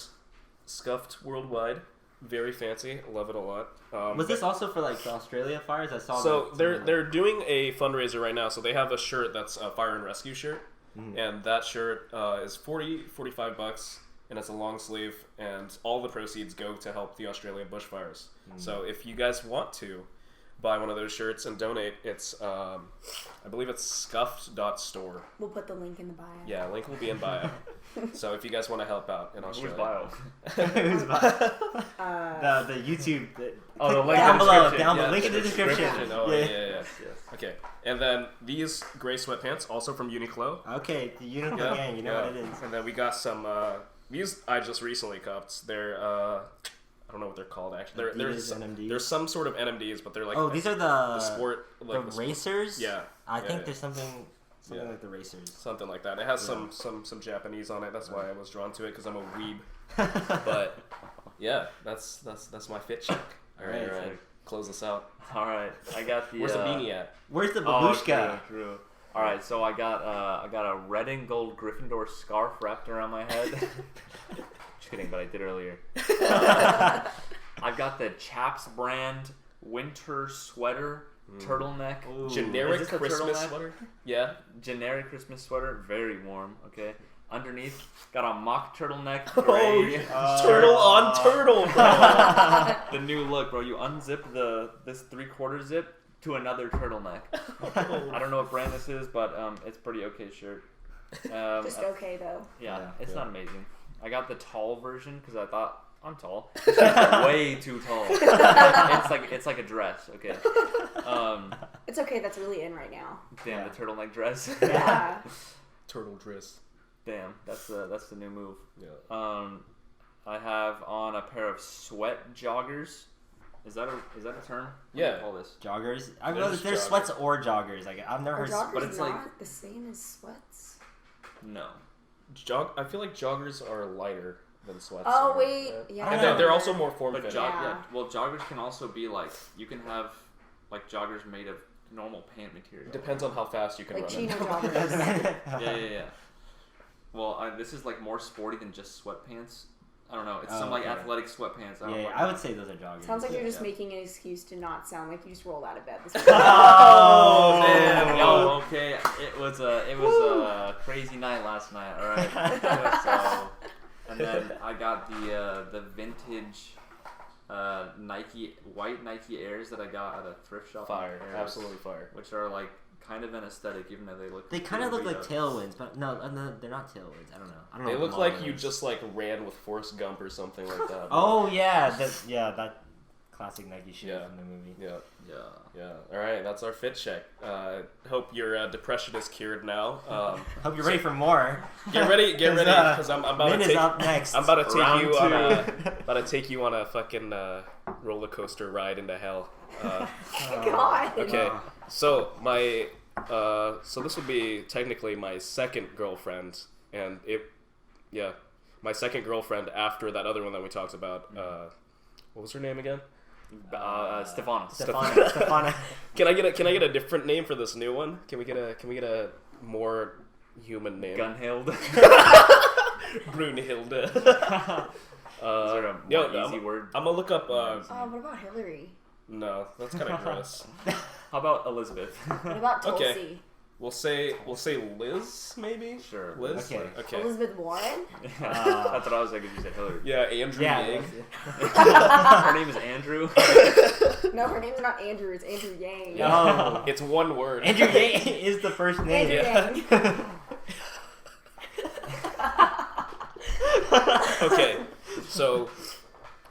Scuffed Worldwide. Very fancy. Love it a lot. Was this also for like the Australia fires? I saw. So that they're doing a fundraiser right now. So they have a shirt that's a fire and rescue shirt, and that shirt is $45, and it's a long sleeve, and all the proceeds go to help the Australia bushfires. So if you guys want to buy one of those shirts and donate, it's I believe it's scuffed.store. We'll put the link in the bio. Yeah, link will be in bio. So if you guys want to help out in Who's Australia. bio? Who's the YouTube. Oh, the click link down in the below. description. Down Yeah, below. Link in the description. Oh, Yeah. yeah. Yes. Okay, and then these gray sweatpants, also from Uniqlo. Okay, the Uniqlo Yeah, gang. You know yeah. what it is. And then we got some. These I just recently copped. They're I don't know what they're called actually. Adidas NMDs? There's some sort of NMDs, but they're like Oh, these are the the sport like the sport- racers. Yeah, I yeah, think yeah. there's something Yeah. like the racers. something like that. It has Yeah. some Japanese on it. That's why I was drawn to it because I'm a weeb. But yeah, that's my fit check. All right, Alright. close us out. All right. I got the. Where's the beanie at? Where's the Oh, babushka? true. All right, so I got a red and gold Gryffindor scarf wrapped around my head. Just kidding, but I did earlier. I've got the Chaps brand winter sweater turtleneck. Ooh. Generic Is this a Christmas turtleneck? sweater. Yeah. Generic Christmas sweater, very warm. Okay. Underneath, got a mock turtleneck Oh, gray. turtle on turtle, bro. The new look, bro. You unzip this 3/4 zip to another turtleneck. I don't know what brand this is, but it's pretty okay shirt. Just okay though. Yeah, it's Yeah. not amazing. I got the tall version because I thought I'm tall. It's just way too tall. It's like a dress. Okay. It's okay. That's really in right now. Damn, Yeah. the turtleneck dress. Yeah. Turtle dress. Damn, that's the new move. Yeah. I have on a pair of sweat joggers. Is that a term? What do Yeah. you call this? Joggers. I They're know just there's joggers. sweats or joggers. Like I've never Are heard. joggers but it's not like- the same as sweats? No. I feel like joggers are lighter than sweats. Oh are, wait, right? yeah. I And don't know. they're also more form But fitting. Yeah. well, joggers can also be like you can have like joggers made of normal pant material. Depends on how fast you can Like run. chino it. joggers. Yeah. Well, this is like more sporty than just sweatpants. I don't know. It's Oh, some like okay. athletic sweatpants. I don't Yeah, know. I would say those are joggers. Sounds like you're just Yeah. making an excuse to not sound like you just rolled out of bed this Oh, morning. damn. Yo, okay. It was a crazy night last night. All right. So, and then I got the vintage white Nike Airs that I got at a thrift shop. Fire, in Paris, absolutely fire. Which are like kind of an aesthetic, even though they look. They kind of look like tailwinds, but no, they're not tailwinds. I don't know. They what look the like model you is. just like ran with Forrest Gump or something like that. Oh yeah, that classic Nike shoe Yeah. from the movie. Yeah. All right, that's our fit check. Hope your depression is cured now. Hope you're ready for more. Get ready, because I'm about Min to is take. up next. I'm about to take Round you two. about to take you on a fucking roller coaster ride into hell. God. Okay, so so this would be technically my second girlfriend, and my second girlfriend after that other one that we talked about. What was her name again? Stefana. Stefana. Can I get a different name for this new one? Can we get a more human name? Gunhild. Brunhilde. Is there a more easy word? I'm gonna look up. What about Hillary? No, that's kind of gross. How about Elizabeth? What about Tulsi? Okay. We'll say Liz, maybe. Sure. Liz. Okay. Elizabeth Warren? That's what I was thinking. You said Hillary. Yeah, Andrew Yang. Her name is Andrew. No, her name's not Andrew. It's Andrew Yang. No. It's one word. Andrew Yang is the first name. Andrew Yeah. Yang. Okay, so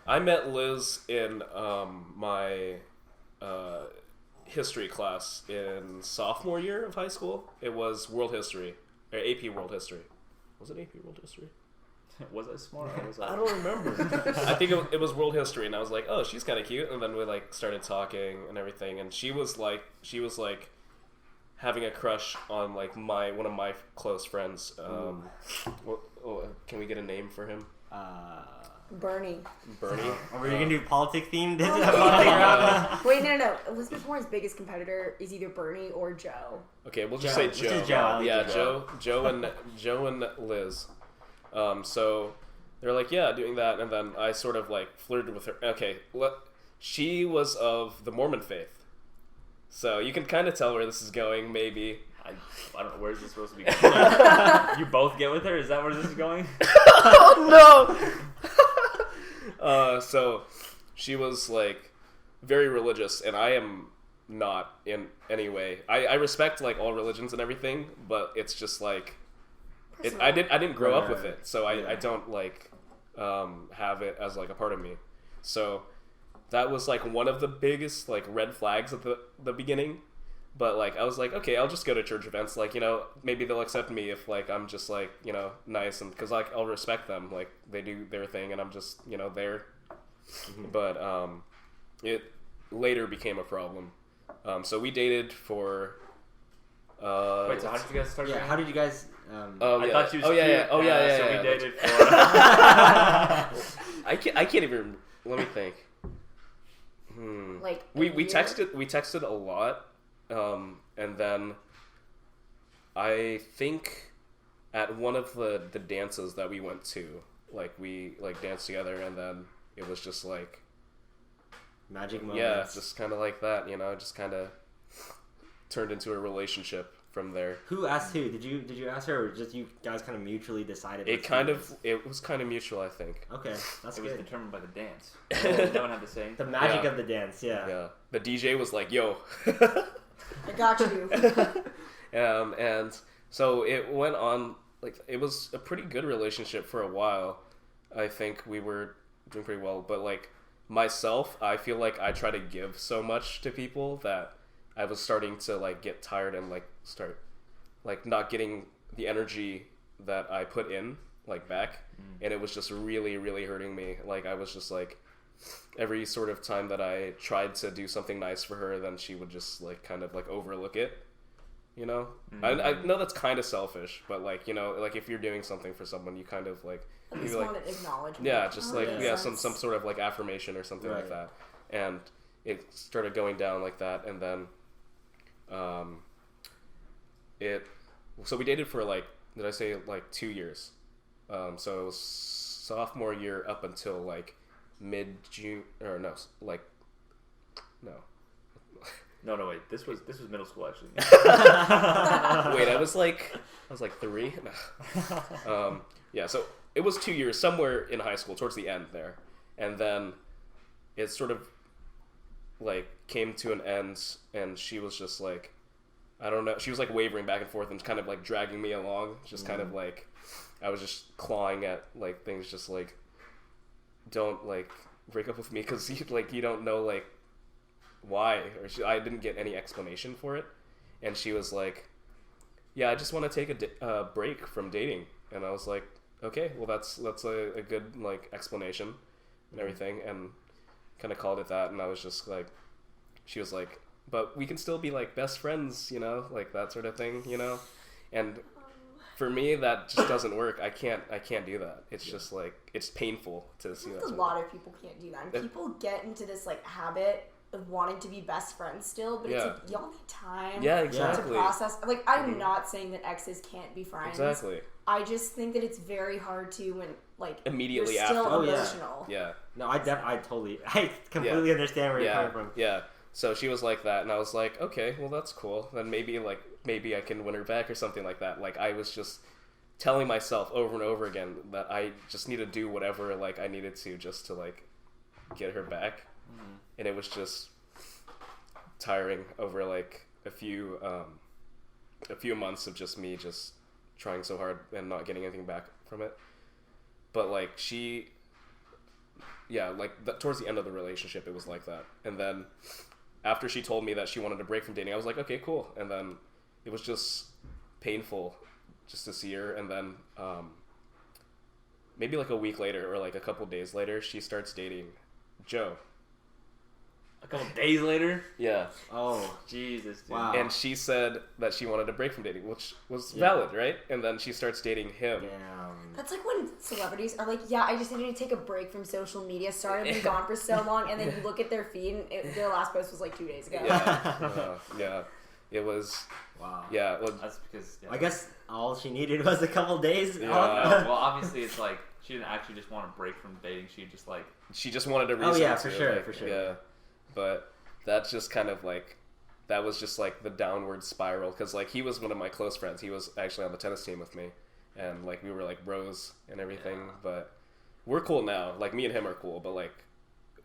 I met Liz in my history class in sophomore year of high school. It was world history, or AP world history. Was it AP world history? Was I smart? Or was I don't remember. I think it was world history, and I was like, oh, she's kind of cute. And then we like started talking and everything, and she was like having a crush on like one of my close friends. Can we get a name for him? Bernie. Bernie. Are we gonna do politic themed? Wait, no. Elizabeth Warren's biggest competitor is either Bernie or Joe. Okay, we'll just Joe. say Let's Joe. do Joe. I like Yeah, Joe. Joe and Liz. So they're like, yeah, doing that, and then I sort of like flirted with her. Okay, she was of the Mormon faith, so you can kind of tell where this is going, maybe. I don't know. Where's this supposed to be going? You both get with her? Is that where this is going? Oh no! So she was like very religious, and I am not in any way. I respect like all religions and everything, but it's just like I didn't grow up with it, so I don't like have it as like a part of me. So that was like one of the biggest like red flags at the beginning. But like I was like, okay, I'll just go to church events. Like, you know, maybe they'll accept me if like I'm just like, you know, nice, and because like I'll respect them. Like they do their thing, and I'm just, you know, there. But it later became a problem. So we dated for. Wait, so how did you guys start? Yeah, how did you guys? I thought you was cute. Oh yeah. So we dated for. I can't even. Let me think. Like We texted a lot. And then I think at one of the dances that we went to, like we like danced together, and then it was just like Magic moments. yeah, just kind of like that, you know, just kind of turned into a relationship from there. Who asked who? Did you ask her, or just you guys kind of mutually decided? It was kind of mutual, I think. Okay, that's It was good. determined by the dance. No one had to say. The magic Yeah. of the dance, yeah. Yeah, the DJ was like, "Yo." I got you. And so it went on, like, it was a pretty good relationship for a while. I think we were doing pretty well, but like myself, I feel like I try to give so much to people that I was starting to like get tired and like start like not getting the energy that I put in like back, and it was just really, really hurting me. Like I was just like, every sort of time that I tried to do something nice for her, then she would just like kind of like overlook it, you know? I know that's kind of selfish, but like, you know, like if you're doing something for someone, you kind of like, At you least like, wanted acknowledgement. yeah, just like, Makes yeah, sense. some sort of like affirmation or something like that. And it started going down like that, and then so we dated for like, did I say like 2 years? So it was sophomore year up until like mid-June, or no, like, no. No, wait. This was middle school actually. Wait, I was like 3? Yeah, so it was 2 years, somewhere in high school, towards the end there. And then it sort of like came to an end, and she was just like, I don't know, she was like wavering back and forth and kind of like dragging me along, just kind of like I was just clawing at like things, just like, don't like break up with me because you don't know like why, or I didn't get any explanation for it, and she was like, yeah, I just want to take a break from dating, and I was like, okay, well that's a good like explanation and everything, and kind of called it that. And I was just like, she was like, but we can still be like best friends, you know, like that sort of thing, you know. And for me, that just doesn't work. I can't do that. It's just like, it's painful to see that. A lot of people can't do that, and people get into this like habit of wanting to be best friends still, but it's like, y'all need time to process. Like, I'm not saying that exes can't be friends. Exactly. I just think that it's very hard to when like immediately you're still after. emotional. Yeah. No, I completely understand where you're coming from. Yeah. So she was like that, and I was like, okay, well that's cool. Then maybe I can win her back or something like that. Like, I was just telling myself over and over again that I just need to do whatever like I needed to just to like get her back. And it was just tiring over like a few months of just me just trying so hard and not getting anything back from it. But like towards the end of the relationship, it was like that. And then after she told me that she wanted to break from dating, I was like, okay, cool. And then it was just painful just to see her. And then maybe like a week later or like a couple days later, she starts dating Joe. A couple days later? Yeah. Oh, Jesus, dude. Wow. And she said that she wanted to break from dating, which was valid, right? And then she starts dating him. Damn. That's like when celebrities are like, yeah, I just needed to take a break from social media. Sorry, I've been gone for so long. And then you look at their feed, and their last post was like 2 days ago. Yeah. It was... Wow. Yeah. Well, That's because... Yeah. I guess all she needed was a couple days. Yeah. Well, obviously, it's like, she didn't actually just want to break from dating. She just wanted a reason Oh, yeah, to, for sure, like, for sure. Yeah. But that's just kind of like... That was just like the downward spiral. Because like, he was one of my close friends. He was actually on the tennis team with me. And like, we were like bros and everything. Yeah. But we're cool now. Like, me and him are cool. But like,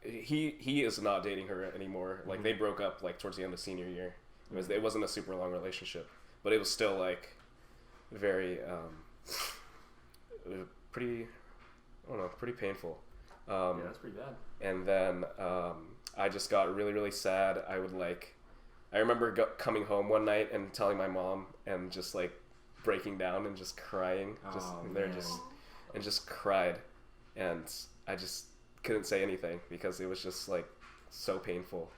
he is not dating her anymore. Like, they broke up like towards the end of senior year. It wasn't a super long relationship, but it was still like very pretty painful. yeah, that's pretty bad. And then I just got really, really sad. I remember coming home one night and telling my mom and just like breaking down and just crying, and just cried, and I just couldn't say anything because it was just like so painful.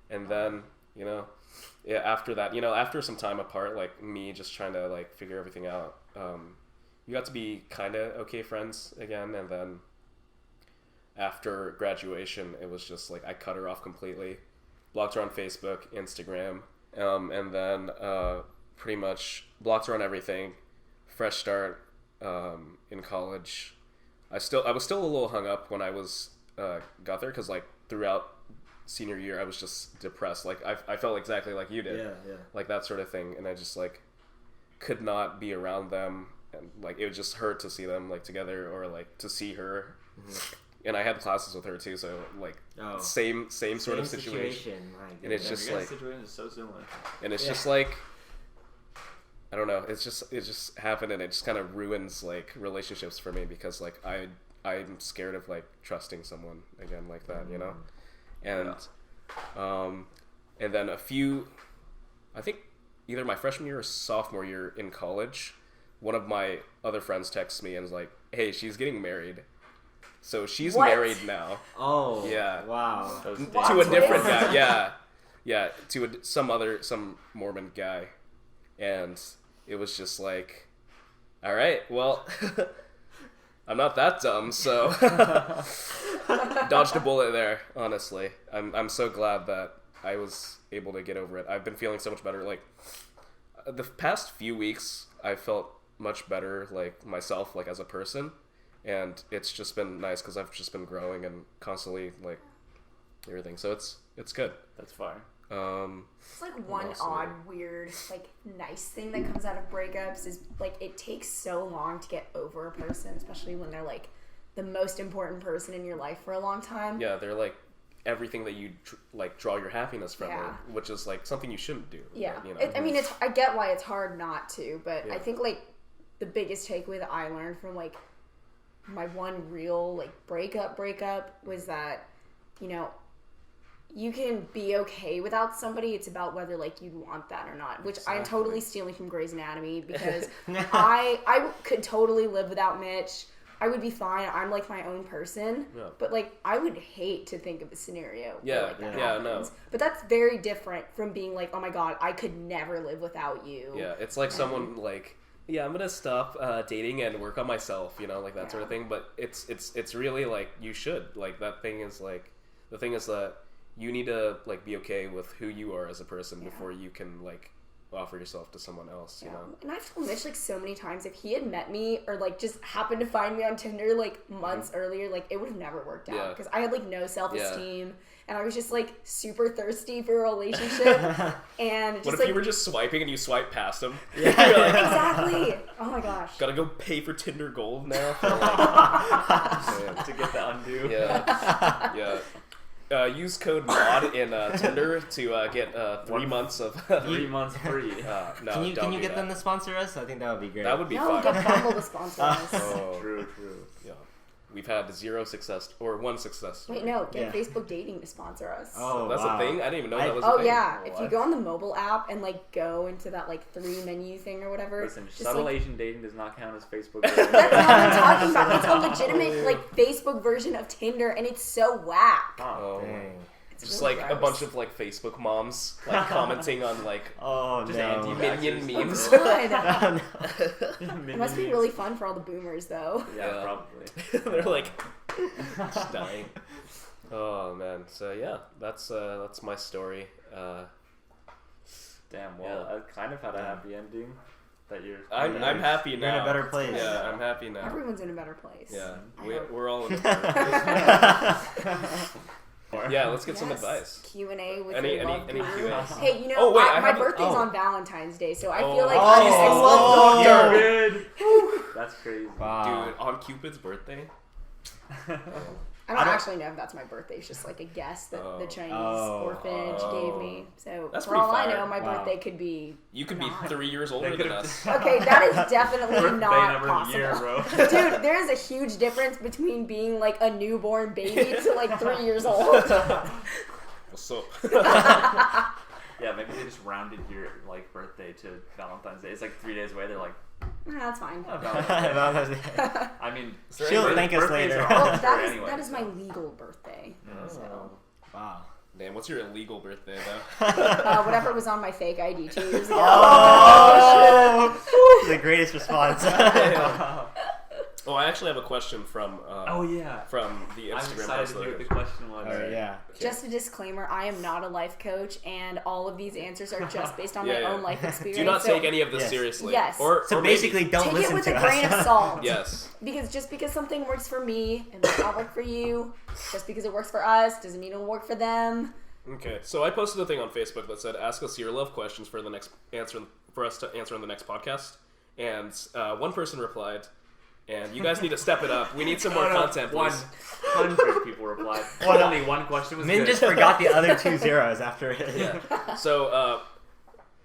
And then, after that, after some time apart, like me just trying to like figure everything out, you got to be kind of okay friends again. And then after graduation, it was just like I cut her off completely, blocked her on Facebook, Instagram, and then pretty much blocked her on everything. Fresh start in college. I was still a little hung up when I got there, because like throughout senior year I was just depressed. Like I felt exactly like you did. Yeah. Like that sort of thing, and I just like could not be around them, and like it would just hurt to see them like together, or like to see her. Mm-hmm. And I had classes with her too, so like same sort of situation. And it's just like situation is so similar. And it's just like, I don't know. It just happened, and it just kind of ruins like relationships for me, because like I'm scared of like trusting someone again like that, And and then I think either my freshman year or sophomore year in college, one of my other friends texts me and is like, "Hey, she's getting married." So she's married now. Oh. Yeah. Wow. To a different guy. Yeah. To some Mormon guy. And it was just like, all right, well, I'm not that dumb, so dodged a bullet there, honestly. I'm so glad that I was able to get over it. I've been feeling so much better. Like, the past few weeks, I felt much better, like, myself, like, as a person. And it's just been nice, because I've just been growing and constantly, like, everything. So it's good. That's fire. It's like one odd, weird, like, nice thing that comes out of breakups is, like, it takes so long to get over a person, especially when they're, like, the most important person in your life for a long time. Yeah, they're, like, everything that you like draw your happiness from Yeah. it, which is like something you shouldn't do. Yeah. You know? I mean, I get why it's hard not to, but Yeah. I think like the biggest takeaway that I learned from like my one real like breakup was that, you know, you can be okay without somebody. It's about whether like you want that or not, which I'm totally stealing from Grey's Anatomy because I could totally live without Mitch. I would be fine. I'm like my own person, but like I would hate to think of a scenario where like that happens. No. But that's very different from being like, oh my god, I could never live without you. Yeah, it's like someone like, yeah, I'm gonna stop dating and work on myself, you know, like that sort of thing. But it's really like you should like that thing is like the thing is that you need to like be okay with who you are as a person before you can like offer yourself to someone else, you know. And I've told Mitch like so many times if he had met me or like just happened to find me on Tinder like months earlier, like it would have never worked out because I had like no self-esteem and I was just like super thirsty for a relationship and just, what if like, you were just swiping and you swipe past him? Like, exactly. Oh my gosh. Gotta go pay for Tinder Gold now for, like, to get the undo. Yeah. Use code MOD in Tinder to get 3 months of 3 months free. No, can you get them to sponsor us? I think that would be great. That would be fun. fun. Get Bumble to sponsor us. Oh, True. Yeah, we've had 0 success or 1 success. Wait, no, get Facebook Dating to sponsor us. Oh, that's a thing. I didn't even know that was. Oh a thing. yeah, if you go on the mobile app and like go into that like 3 menu thing or whatever. Listen, just, subtle like, Asian dating does not count as Facebook. That's what I'm talking about. It's a legitimate like Facebook version of Tinder, and it's so whack. Oh. Dang. Just really like gross. a bunch of like Facebook moms like commenting on like just anti-minion memes. God. It must be really fun for all the boomers though. Yeah, probably. They're like just dying. Oh man, so yeah, that's my story. Damn. Well, I kind of had a happy ending. That you're. I'm happy now. You're in a better place. Yeah, I'm happy now. Everyone's in a better place. Yeah, we're all in a better place. Yeah, let's get some advice. Q&A with Any your love Q&A? guru. Hey, you know, my birthday's on Valentine's Day, so I feel like I'm good. That's crazy. Wow. Dude, on Cupid's birthday? I don't actually know if that's my birthday. It's just like a guess that the Chinese orphanage gave me. So That's for all I pretty know, fire. my birthday could be. You could be not. 3 years older than us. Okay, that is definitely not possible. Year, bro. Dude, there is a huge difference between being like a newborn baby to like 3 years old. So. Yeah, maybe they just rounded your like birthday to Valentine's Day. It's like 3 days away. They're like, That's fine. I mean, she'll thank us later. Oh, that is my legal birthday. So. Wow. Damn, what's your illegal birthday though? Whatever was on my fake ID 2 years ago. Oh, the greatest response. Oh, I actually have a question from. From the I'm Instagram excited post. to hear what the question was. Yeah. Just a disclaimer: I am not a life coach, and all of these answers are just based on my own life experience. Do not take any of this seriously. Yes. Or basically, don't take listen it with to a grain of salt. Yes. Because just because something works for me and might not work for you, just because it works for us doesn't mean it'll work for them. Okay, so I posted a thing on Facebook that said, "Ask us your love questions for us to answer on the next podcast," and one person replied. And you guys need to step it up. We need some more content, please. 100 people replied. Only one question was Min good. just forgot the other 2 zeros after it. Yeah. So,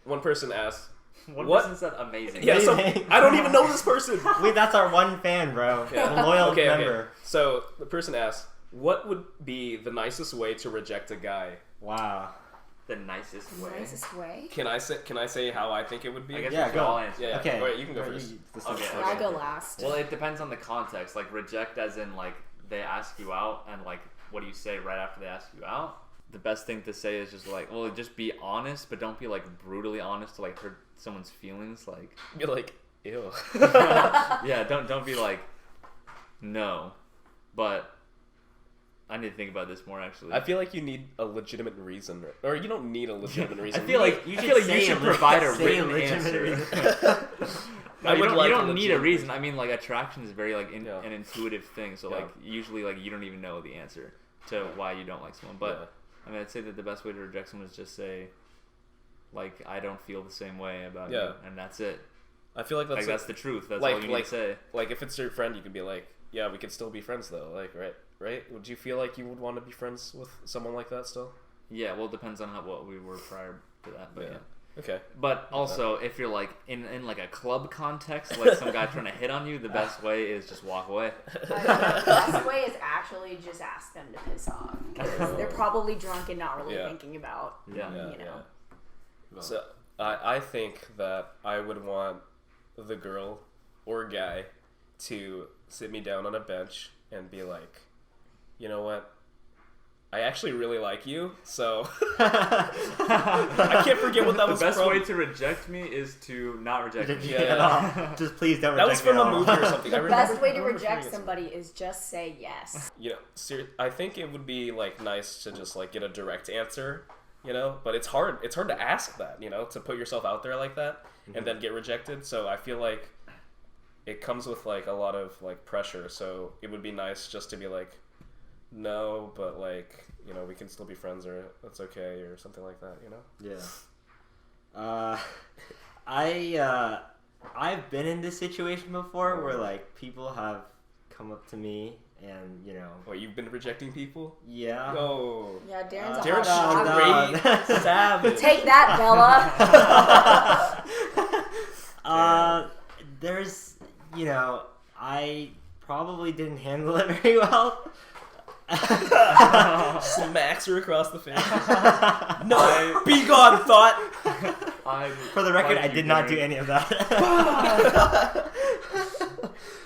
one person asked... One person said amazing. Yeah, so I don't even know this person. That's our one fan, bro. Yeah. The loyal member. Okay. So, the person asked, what would be the nicest way to reject a guy? Wow. The nicest way. Nicest way? Can I say how I think it would be? I guess Yeah, we should go. all answer. Yeah. Okay. Wait, you can go first. Okay. I'll go last. Well, it depends on the context. Like, reject as in, like, they ask you out, and, like, what do you say right after they ask you out? The best thing to say is just, like, well, just be honest, but don't be, like, brutally honest to, like, hurt someone's feelings. Like, Be like, ew. yeah, don't be like, no. But I need to think about this more, actually. I feel like you need a legitimate reason. Or you don't need a legitimate reason. I feel like you should provide a written answer. No, you don't need a reason. I mean, like, attraction is very, like, an intuitive thing. So, like, usually, like, you don't even know the answer to why you don't like someone. But, I mean, I'd say that the best way to reject someone is just say, like, I don't feel the same way about you. And that's it. I feel like that's the truth. That's like, all you need to say. Like, if it's your friend, you can be like, yeah, we can still be friends, though. Like, right? right? Would you feel like you would want to be friends with someone like that still? Yeah, well, it depends on what we were prior to that, but yeah. Okay. But also, if you're like in like a club context, like some guy trying to hit on you, the best way is just walk away. The best way is actually just ask them to piss off. 'Cause they're probably drunk and not really thinking about, you know. So I think that I would want the girl or guy to sit me down on a bench and be like, you know what? I actually really like you, so I can't forget what that was The best from. way to reject me is to not reject me. Yeah. Just please don't That reject was from me a at all. movie or something. The best way to reject somebody is just say yes. You know, I think it would be like nice to just like get a direct answer, you know, but it's hard to ask that, you know, to put yourself out there like that and then get rejected. So I feel like it comes with like a lot of like pressure. So it would be nice just to be like, no, but like, you know, we can still be friends, or that's okay, or something like that, you know? Yeah. I've been in this situation before where like people have come up to me and, you know. What, you've been rejecting people? Yeah. No. Yeah, Darren's a Darren's hot shot. straight savage. Take that, Bella. There's, you know, I probably didn't handle it very well. Smacks her across the face. No, be gone, thought. For the record, I did not do any of that.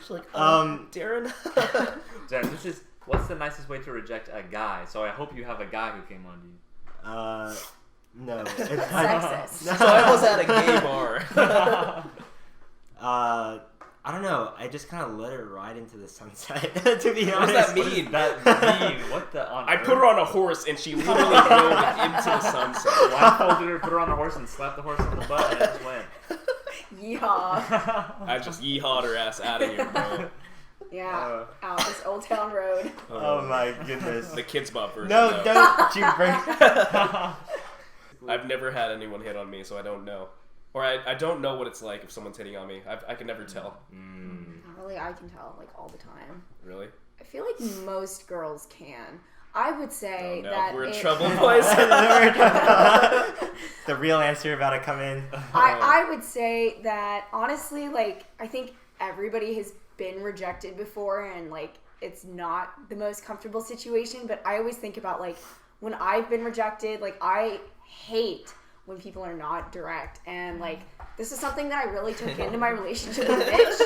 She's like, Darren, this is what's the nicest way to reject a guy? So I hope you have a guy who came on to you. No. Sexist. So I was at a gay bar. I don't know. I just kind of let her ride into the sunset. To be What honest, does that mean? What the? I put her on a horse and she literally rode into the sunset. Blindfolded her, put her on a horse, and slapped the horse on the butt, and it just went. Yeehaw. I just yeehawed her ass out of here, bro. Yeah, out this Old Town Road. Oh my goodness. The Kids Bop version. No, though. don't you bring. I've never had anyone hit on me, so I don't know. Or I don't know what it's like if someone's hitting on me. I can never tell. Not really, I can tell, like, all the time. Really? I feel like most girls can. I would say that we're in trouble, boys. The real answer about to come in. I would say that, honestly, like, I think everybody has been rejected before, and, like, it's not the most comfortable situation, but I always think about, like, when I've been rejected, like, I hate when people are not direct, and like this is something that I really took into my relationship with Mitch.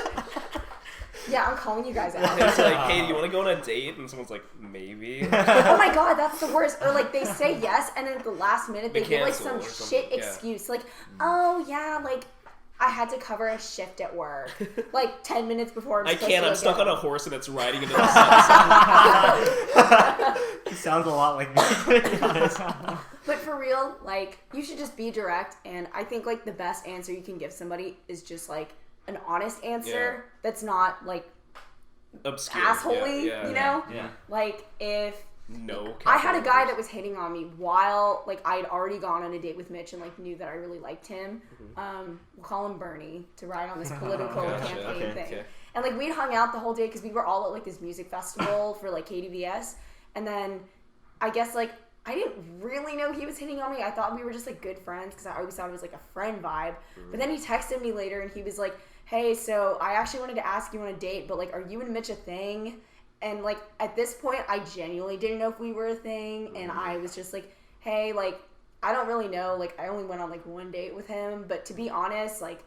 Yeah, I'm calling you guys out. It's like, hey, do you want to go on a date? And someone's like, maybe. Oh my god, that's the worst. Or like they say yes, and then at the last minute they give like some cancel or shit something, excuse, like, oh yeah, like I had to cover a shift at work, like 10 minutes before. I can't. I'm stuck on a horse and it's riding into the sunset. He sounds a lot like me, to be honest. But for real, like, you should just be direct, and I think, like, the best answer you can give somebody is just, like, an honest answer that's not, like, Obscure. assholey, you know? Yeah. Like, if... No. I had a guy that was hitting on me while, like, I had already gone on a date with Mitch and, like, knew that I really liked him. We'll call him Bernie to ride on this political campaign thing. Okay. And, like, we'd hung out the whole day because we were all at, like, this music festival for, like, KDVS. And then, I guess, like, I didn't really know he was hitting on me. I thought we were just, like, good friends because I always thought it was, like, a friend vibe. But then he texted me later and he was like, hey, so I actually wanted to ask you on a date, but, like, are you and Mitch a thing? And, like, at this point, I genuinely didn't know if we were a thing. And I was just like, hey, like, I don't really know. Like, I only went on, like, one date with him. But to be honest, like,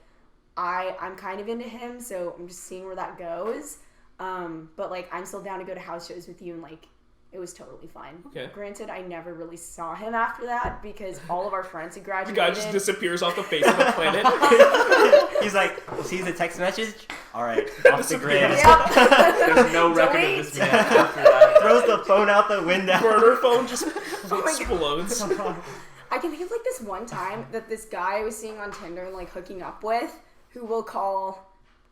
I'm kind of into him, so I'm just seeing where that goes. But, like, I'm still down to go to house shows with you, and, like, it was totally fine. Okay. Granted, I never really saw him after that because all of our friends had graduated. The guy just disappears off the face of the planet. He's like, sees the text message. All right, off the grid. Yep. There's no record of this man after that. Throws the phone out the window. Burner phone just my explodes. I can think of, like, this one time that this guy I was seeing on Tinder and, like, hooking up with, who we'll call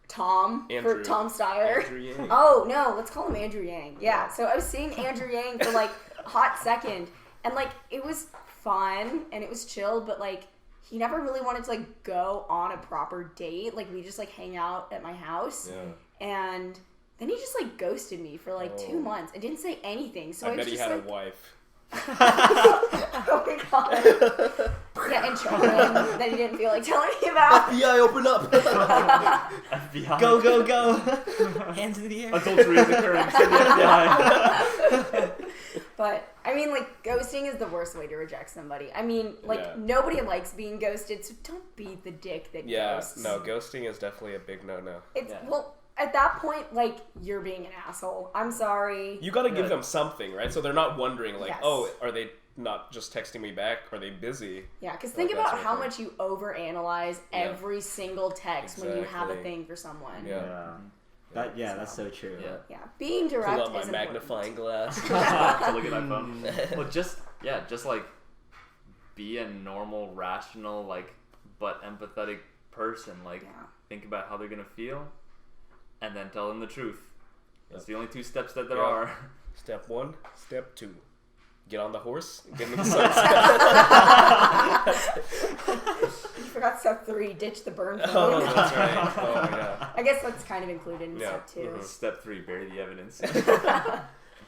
Tom Andrew. for Tom Steyer. Andrew Yang. Oh, no, let's call him Andrew Yang. Yeah, so I was seeing Andrew Yang for, like, a hot second, and, like, it was fun, and it was chill, but, like, he never really wanted to, like, go on a proper date. Like, we just, like, hang out at my house, and then he just like ghosted me for like 2 months and didn't say anything. So I bet was he just had like, a wife. oh my god. Yeah, and children that he didn't feel like telling me about. FBI, open up! FBI. Go, go, go. Hands in the air. Adultery of the current FBI. But, I mean, like, ghosting is the worst way to reject somebody. I mean, like, nobody likes being ghosted, so don't be the dick that ghosts. No, ghosting is definitely a big no-no. Well, at that point, like, you're being an asshole. I'm sorry. You gotta give them something, right? So they're not wondering, like, Yes. oh, are they not just texting me back? Are they busy? Yeah, because think Like, about that sort how of thing. much you overanalyze every single text when you have a Exactly. thing for someone. Yeah. That's so true. Yeah. Yeah, being direct Pull out my is magnifying important. glass. To look at my phone. Well, just like be a normal, rational, like, but empathetic person. Like, Yeah. think about how they're gonna feel, and then tell them the truth. That's the only 2 steps that there Yeah. are. Step 1, step 2. Get on the horse, get into the sunset. You forgot step 3, ditch the burn phone. Oh, that's right. Oh, yeah. I guess that's kind of included in Yeah. step 2. Step 3, bury the evidence.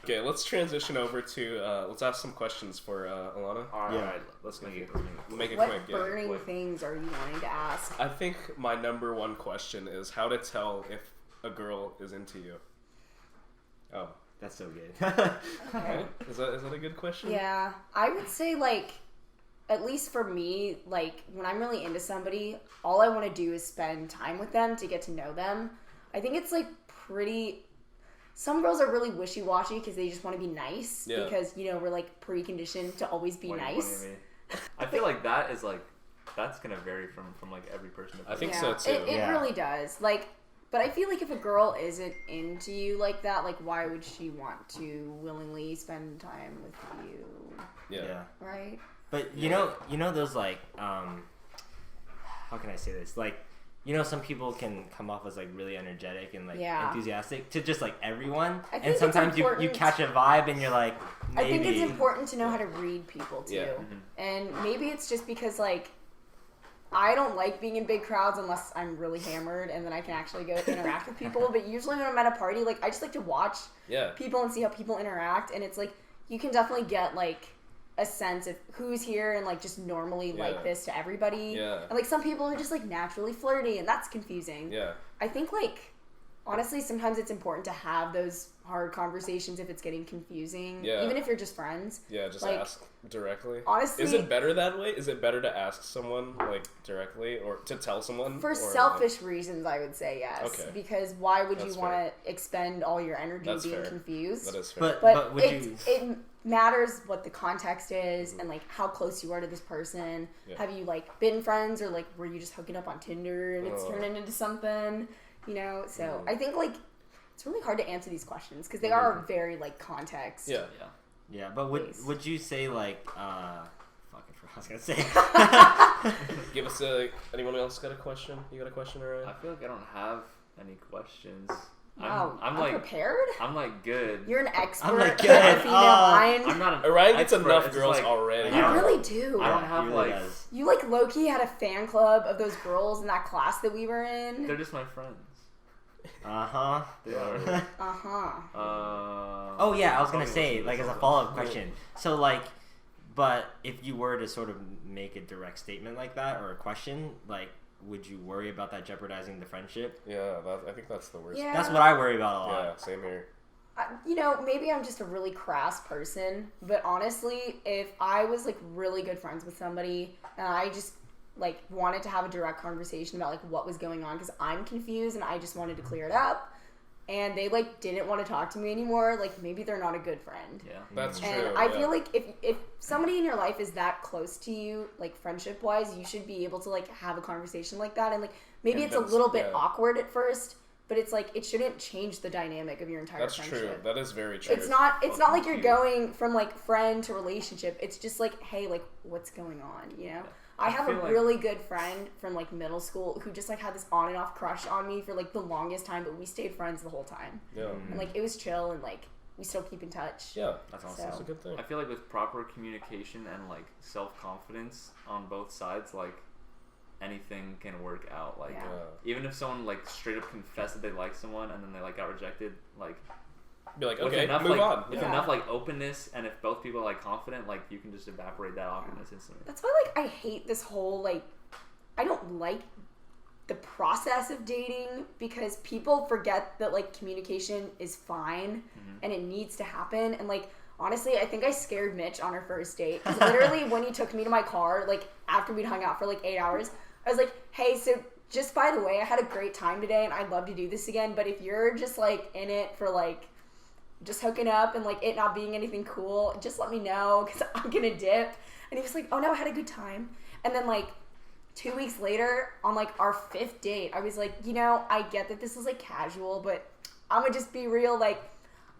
Okay, let's transition over to, let's ask some questions for Alana. All Yeah. right, let's make it. Make it What quick, yeah. burning Quick. things are you wanting to ask? I think my number 1 question is how to tell if a girl is into you. Oh. That's so good. Okay. Is that a good question? Yeah, I would say, like, at least for me, like, when I'm really into somebody, all I want to do is spend time with them to get to know them. I think it's, like, pretty... Some girls are really wishy-washy because they just want to be nice. Yeah. Because, you know, we're, like, preconditioned to always be What do you nice. mean? I feel like that is like that's gonna vary from like every person. I think Yeah, so, too. It Yeah. really does. Like, but I feel like if a girl isn't into you like that, like, why would she want to willingly spend time with you? Yeah. Right? But you know those like how can I say this? Like, you know, some people can come off as like really energetic and like Yeah. enthusiastic to just like everyone, I think and it's sometimes you important- catch a vibe and you're like, maybe. I think it's important to know how to read people too. Yeah. And maybe it's just because, like, I don't like being in big crowds unless I'm really hammered and then I can actually go interact with people. But usually when I'm at a party, like, I just like to watch Yeah. people and see how people interact. And it's like, you can definitely get, like, a sense of who's here and, like, just normally like this to everybody. Yeah. And, like, some people are just, like, naturally flirty and that's confusing. Yeah. I think, like, honestly, sometimes it's important to have those hard conversations if it's getting confusing. Yeah. Even if you're just friends. Yeah, just Like, ask directly. honestly- Is it better that way? Is it better to ask someone, like, directly or to tell someone? For or, selfish reasons, I would say yes. Okay. Because why would That's you want to expend all your energy That's being fair. confused? That is fair. But would it, you? it matters what the context is and, like, how close you are to this person. Yeah. Have you, like, been friends, or, like, were you just hooking up on Tinder and it's Oh. turning into something? You know? So I think, like, it's really hard to answer these questions because they are very, like, context. Yeah. Yeah. Yeah, but Please. would you say like fuck, I forgot what I was gonna say. Give us anyone else got a question? You got a question, or I feel like I don't have any questions. Wow, I'm like prepared? I'm like good. You're an expert I'm, like, at good. the female Oh. mind. I'm not. Orion gets expert. enough It's girls like, already. I You don't- really do. I don't He have really like. does. You, like, low-key had a fan club of those girls in that class that we were in. They're just my friends. Uh-huh. They are. Uh-huh. Oh yeah, I was gonna Probably say, wasn't like, as a something. follow-up question. So like, but if you were to sort of make a direct statement like that or a question, like, would you worry about that jeopardizing the friendship? Yeah, I think that's the worst. Yeah. That's what I worry about a lot. Yeah, same here. You know, maybe I'm just a really crass person, but honestly, if I was, like, really good friends with somebody and I just, like, wanted to have a direct conversation about, like, what was going on because I'm confused and I just wanted to clear it up, and they, like, didn't want to talk to me anymore, like, maybe they're not a good friend. Yeah. That's true. And I yeah. feel like if somebody in your life is that close to you, like, friendship wise, you should be able to, like, have a conversation like that. And, like, maybe And it's a that's- little bit yeah. awkward at first, but it's like it shouldn't change the dynamic of your entire That's true. friendship. That is very true. It's not like you're Huge. going from, like, friend to relationship. It's just like, hey, like, what's going on, you know? I have a feel like- really good friend from, like, middle school who just, like, had this on and off crush on me for, like, the longest time, but we stayed friends the whole time. Yeah. And, like, it was chill, and, like, we still keep in touch. Yeah. That's So- awesome. That's a good thing. I feel like with proper communication and like self-confidence on both sides, like anything can work out. Like, Yeah. even if someone like straight up confessed that they like someone and then they like got rejected, like Be like, with okay, enough move like on. with Yeah. enough like openness, and if both people are like confident, like you can just evaporate that awkwardness instantly. That's why, like, I hate this whole, like, I don't like the process of dating because people forget that, like, communication is fine and it needs to happen. And, like, honestly, I think I scared Mitch on our first date. 'Cause literally, when he took me to my car, like, after we'd hung out for, like, 8 hours, I was like, hey, so just by the way, I had a great time today and I'd love to do this again. But if you're just, like, in it for, like, just hooking up and, like, it not being anything cool, just let me know because I'm going to dip. And he was like, oh, no, I had a good time. And then, like, 2 weeks later, on, like, our 5th date, I was like, you know, I get that this is, like, casual, but I'm going to just be real, like,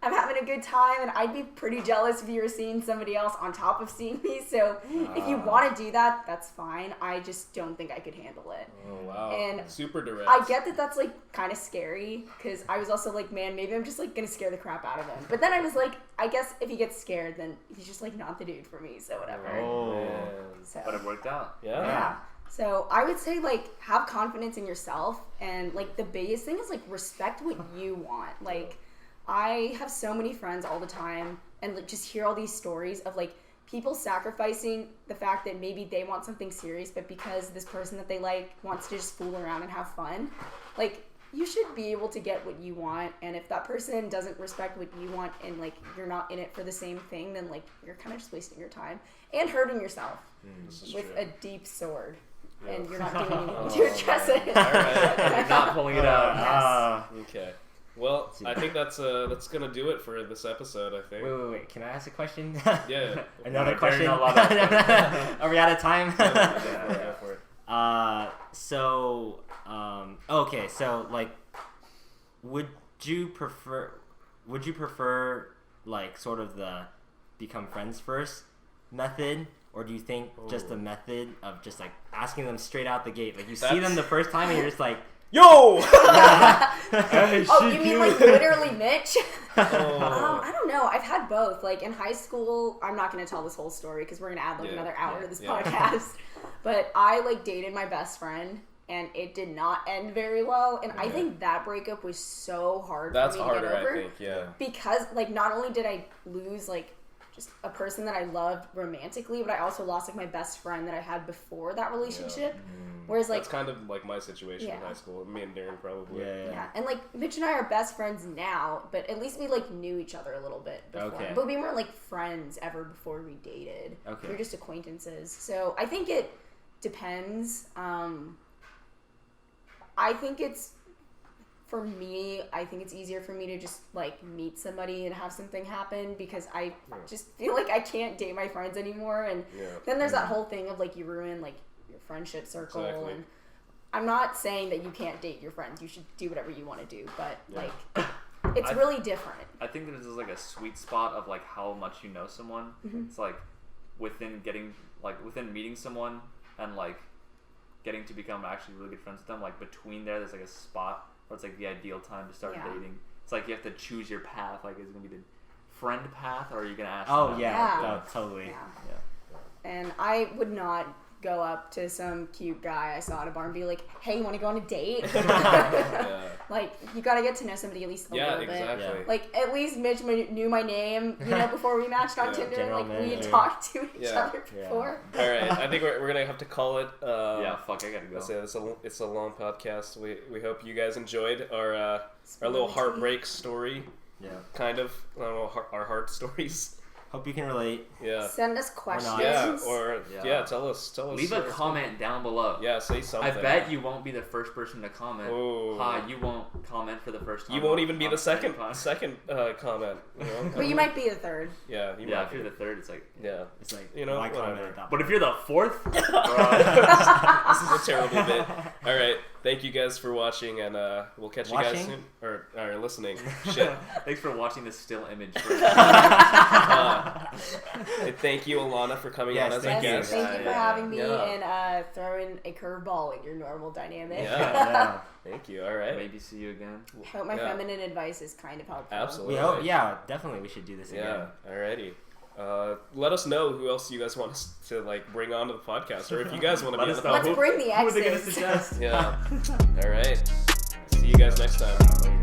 I'm having a good time, and I'd be pretty jealous if you were seeing somebody else on top of seeing me, so if you want to do that, that's fine. I just don't think I could handle it. Oh, wow. And super direct. I get that that's, like, kind of scary, because I was also like, man, maybe I'm just, like, going to scare the crap out of him. But then I was like, I guess if he gets scared, then he's just, like, not the dude for me, so whatever. Oh, man. So, But it worked out. yeah. So I would say, like, have confidence in yourself, and, like, the biggest thing is, like, respect what you want. Like, I have so many friends all the time, and, like, just hear all these stories of, like, people sacrificing the fact that maybe they want something serious, but because this person that they like wants to just fool around and have fun, like, you should be able to get what you want. And if that person doesn't respect what you want and, like, you're not in it for the same thing, then, like, you're kind of just wasting your time and hurting yourself with true. a deep sword. Yeah. And you're not doing anything to address it. All right. You're not pulling it out. Yes. Okay. Well, I think that's gonna do it for this episode. I think. Wait. Can I ask a question? Yeah. Another They're question? not allowed to Are we out of time? Go for it. Okay, so, like, would you prefer, like, sort of the become friends first method, or do you think just the method of just, like, asking them straight out the gate? Like, you see them the first time and you're just like, Yo! hey, Oh, you mean, like, literally Mitch? Oh. I don't know. I've had both. Like, in high school, I'm not going to tell this whole story because we're going to add, like, Yeah, another hour to this yeah. podcast. But I, like, dated my best friend, and it did not end very well. And I think that breakup was so hard That's for me to harder, get over. I think. Yeah. Because, like, not only did I lose, like, just a person that I loved romantically, but I also lost, like, my best friend that I had before that relationship. Whereas, like, That's kind of like my situation in Yeah. high school. Me and Darren probably. yeah, and, like, Mitch and I are best friends now, but at least we, like, knew each other a little bit before. Okay. But we weren't, like, friends ever before we dated. Okay. We were just acquaintances. So I think it depends. I think it's, for me, I think it's easier for me to just, like, meet somebody and have something happen because I just feel like I can't date my friends anymore. And then there's that whole thing of, like, you ruin, like, your friendship circle. Exactly. And I'm not saying that you can't date your friends. You should do whatever you want to do. But, like, it's really different. I think that this is like a sweet spot of like how much you know someone. It's like within meeting someone and like getting to become actually really good friends with them. Like between there's like a spot where it's like the ideal time to start dating. It's like you have to choose your path. Like, is it gonna be the friend path, or are you gonna ask? oh, them? yeah, Yeah. no, totally. Yeah. And I would not go up to some cute guy I saw at a bar and be like, hey, you want to go on a date? Yeah. Like, you got to get to know somebody at least a Yeah, little bit. exactly. Like, at least Mitch knew my name, you know, before we matched on Yeah. Tinder. General Like, we had manager. talked to each Yeah. other before. All right. I think we're gonna have to call it. Yeah, fuck, I gotta go. Let's say it's a long podcast. We hope you guys enjoyed our little heartbreak story. Yeah. Kind of. I don't know, our heart stories. Hope you can relate. Yeah. Send us questions. Yeah. Or Yeah. tell us. Leave a comment down below. Yeah. Say something. I bet you won't be the first person to comment. Oh. Hi, you won't comment for the first time. You won't even be on the second podcast. comment. You know? But you might be the third. Yeah. You Yeah, might if you're be. the third, it's like. Yeah. It's like, You know, my comment whatever. at that But if you're the fourth, This is a terrible bit. All right. Thank you guys for watching, and we'll catch you guys Watching? soon. Or listening. Shit. thanks for watching this still image. And thank you, Alana, for coming Yes, on as a thank you. guest. Thank you for Yeah. having me Yeah. and throwing a curveball in your normal dynamic. Yeah. yeah. Thank you. All right. Maybe see you again. Hope my Yeah. feminine advice is kind of helpful. Absolutely. We hope, yeah, definitely we should do this Yeah. again. Alrighty. let us know who else you guys want us to like bring onto the podcast, or if you guys want to Let be on us the know. Let's podcast. bring the Who are they gonna exes. suggest? Yeah. All right. See you guys next time.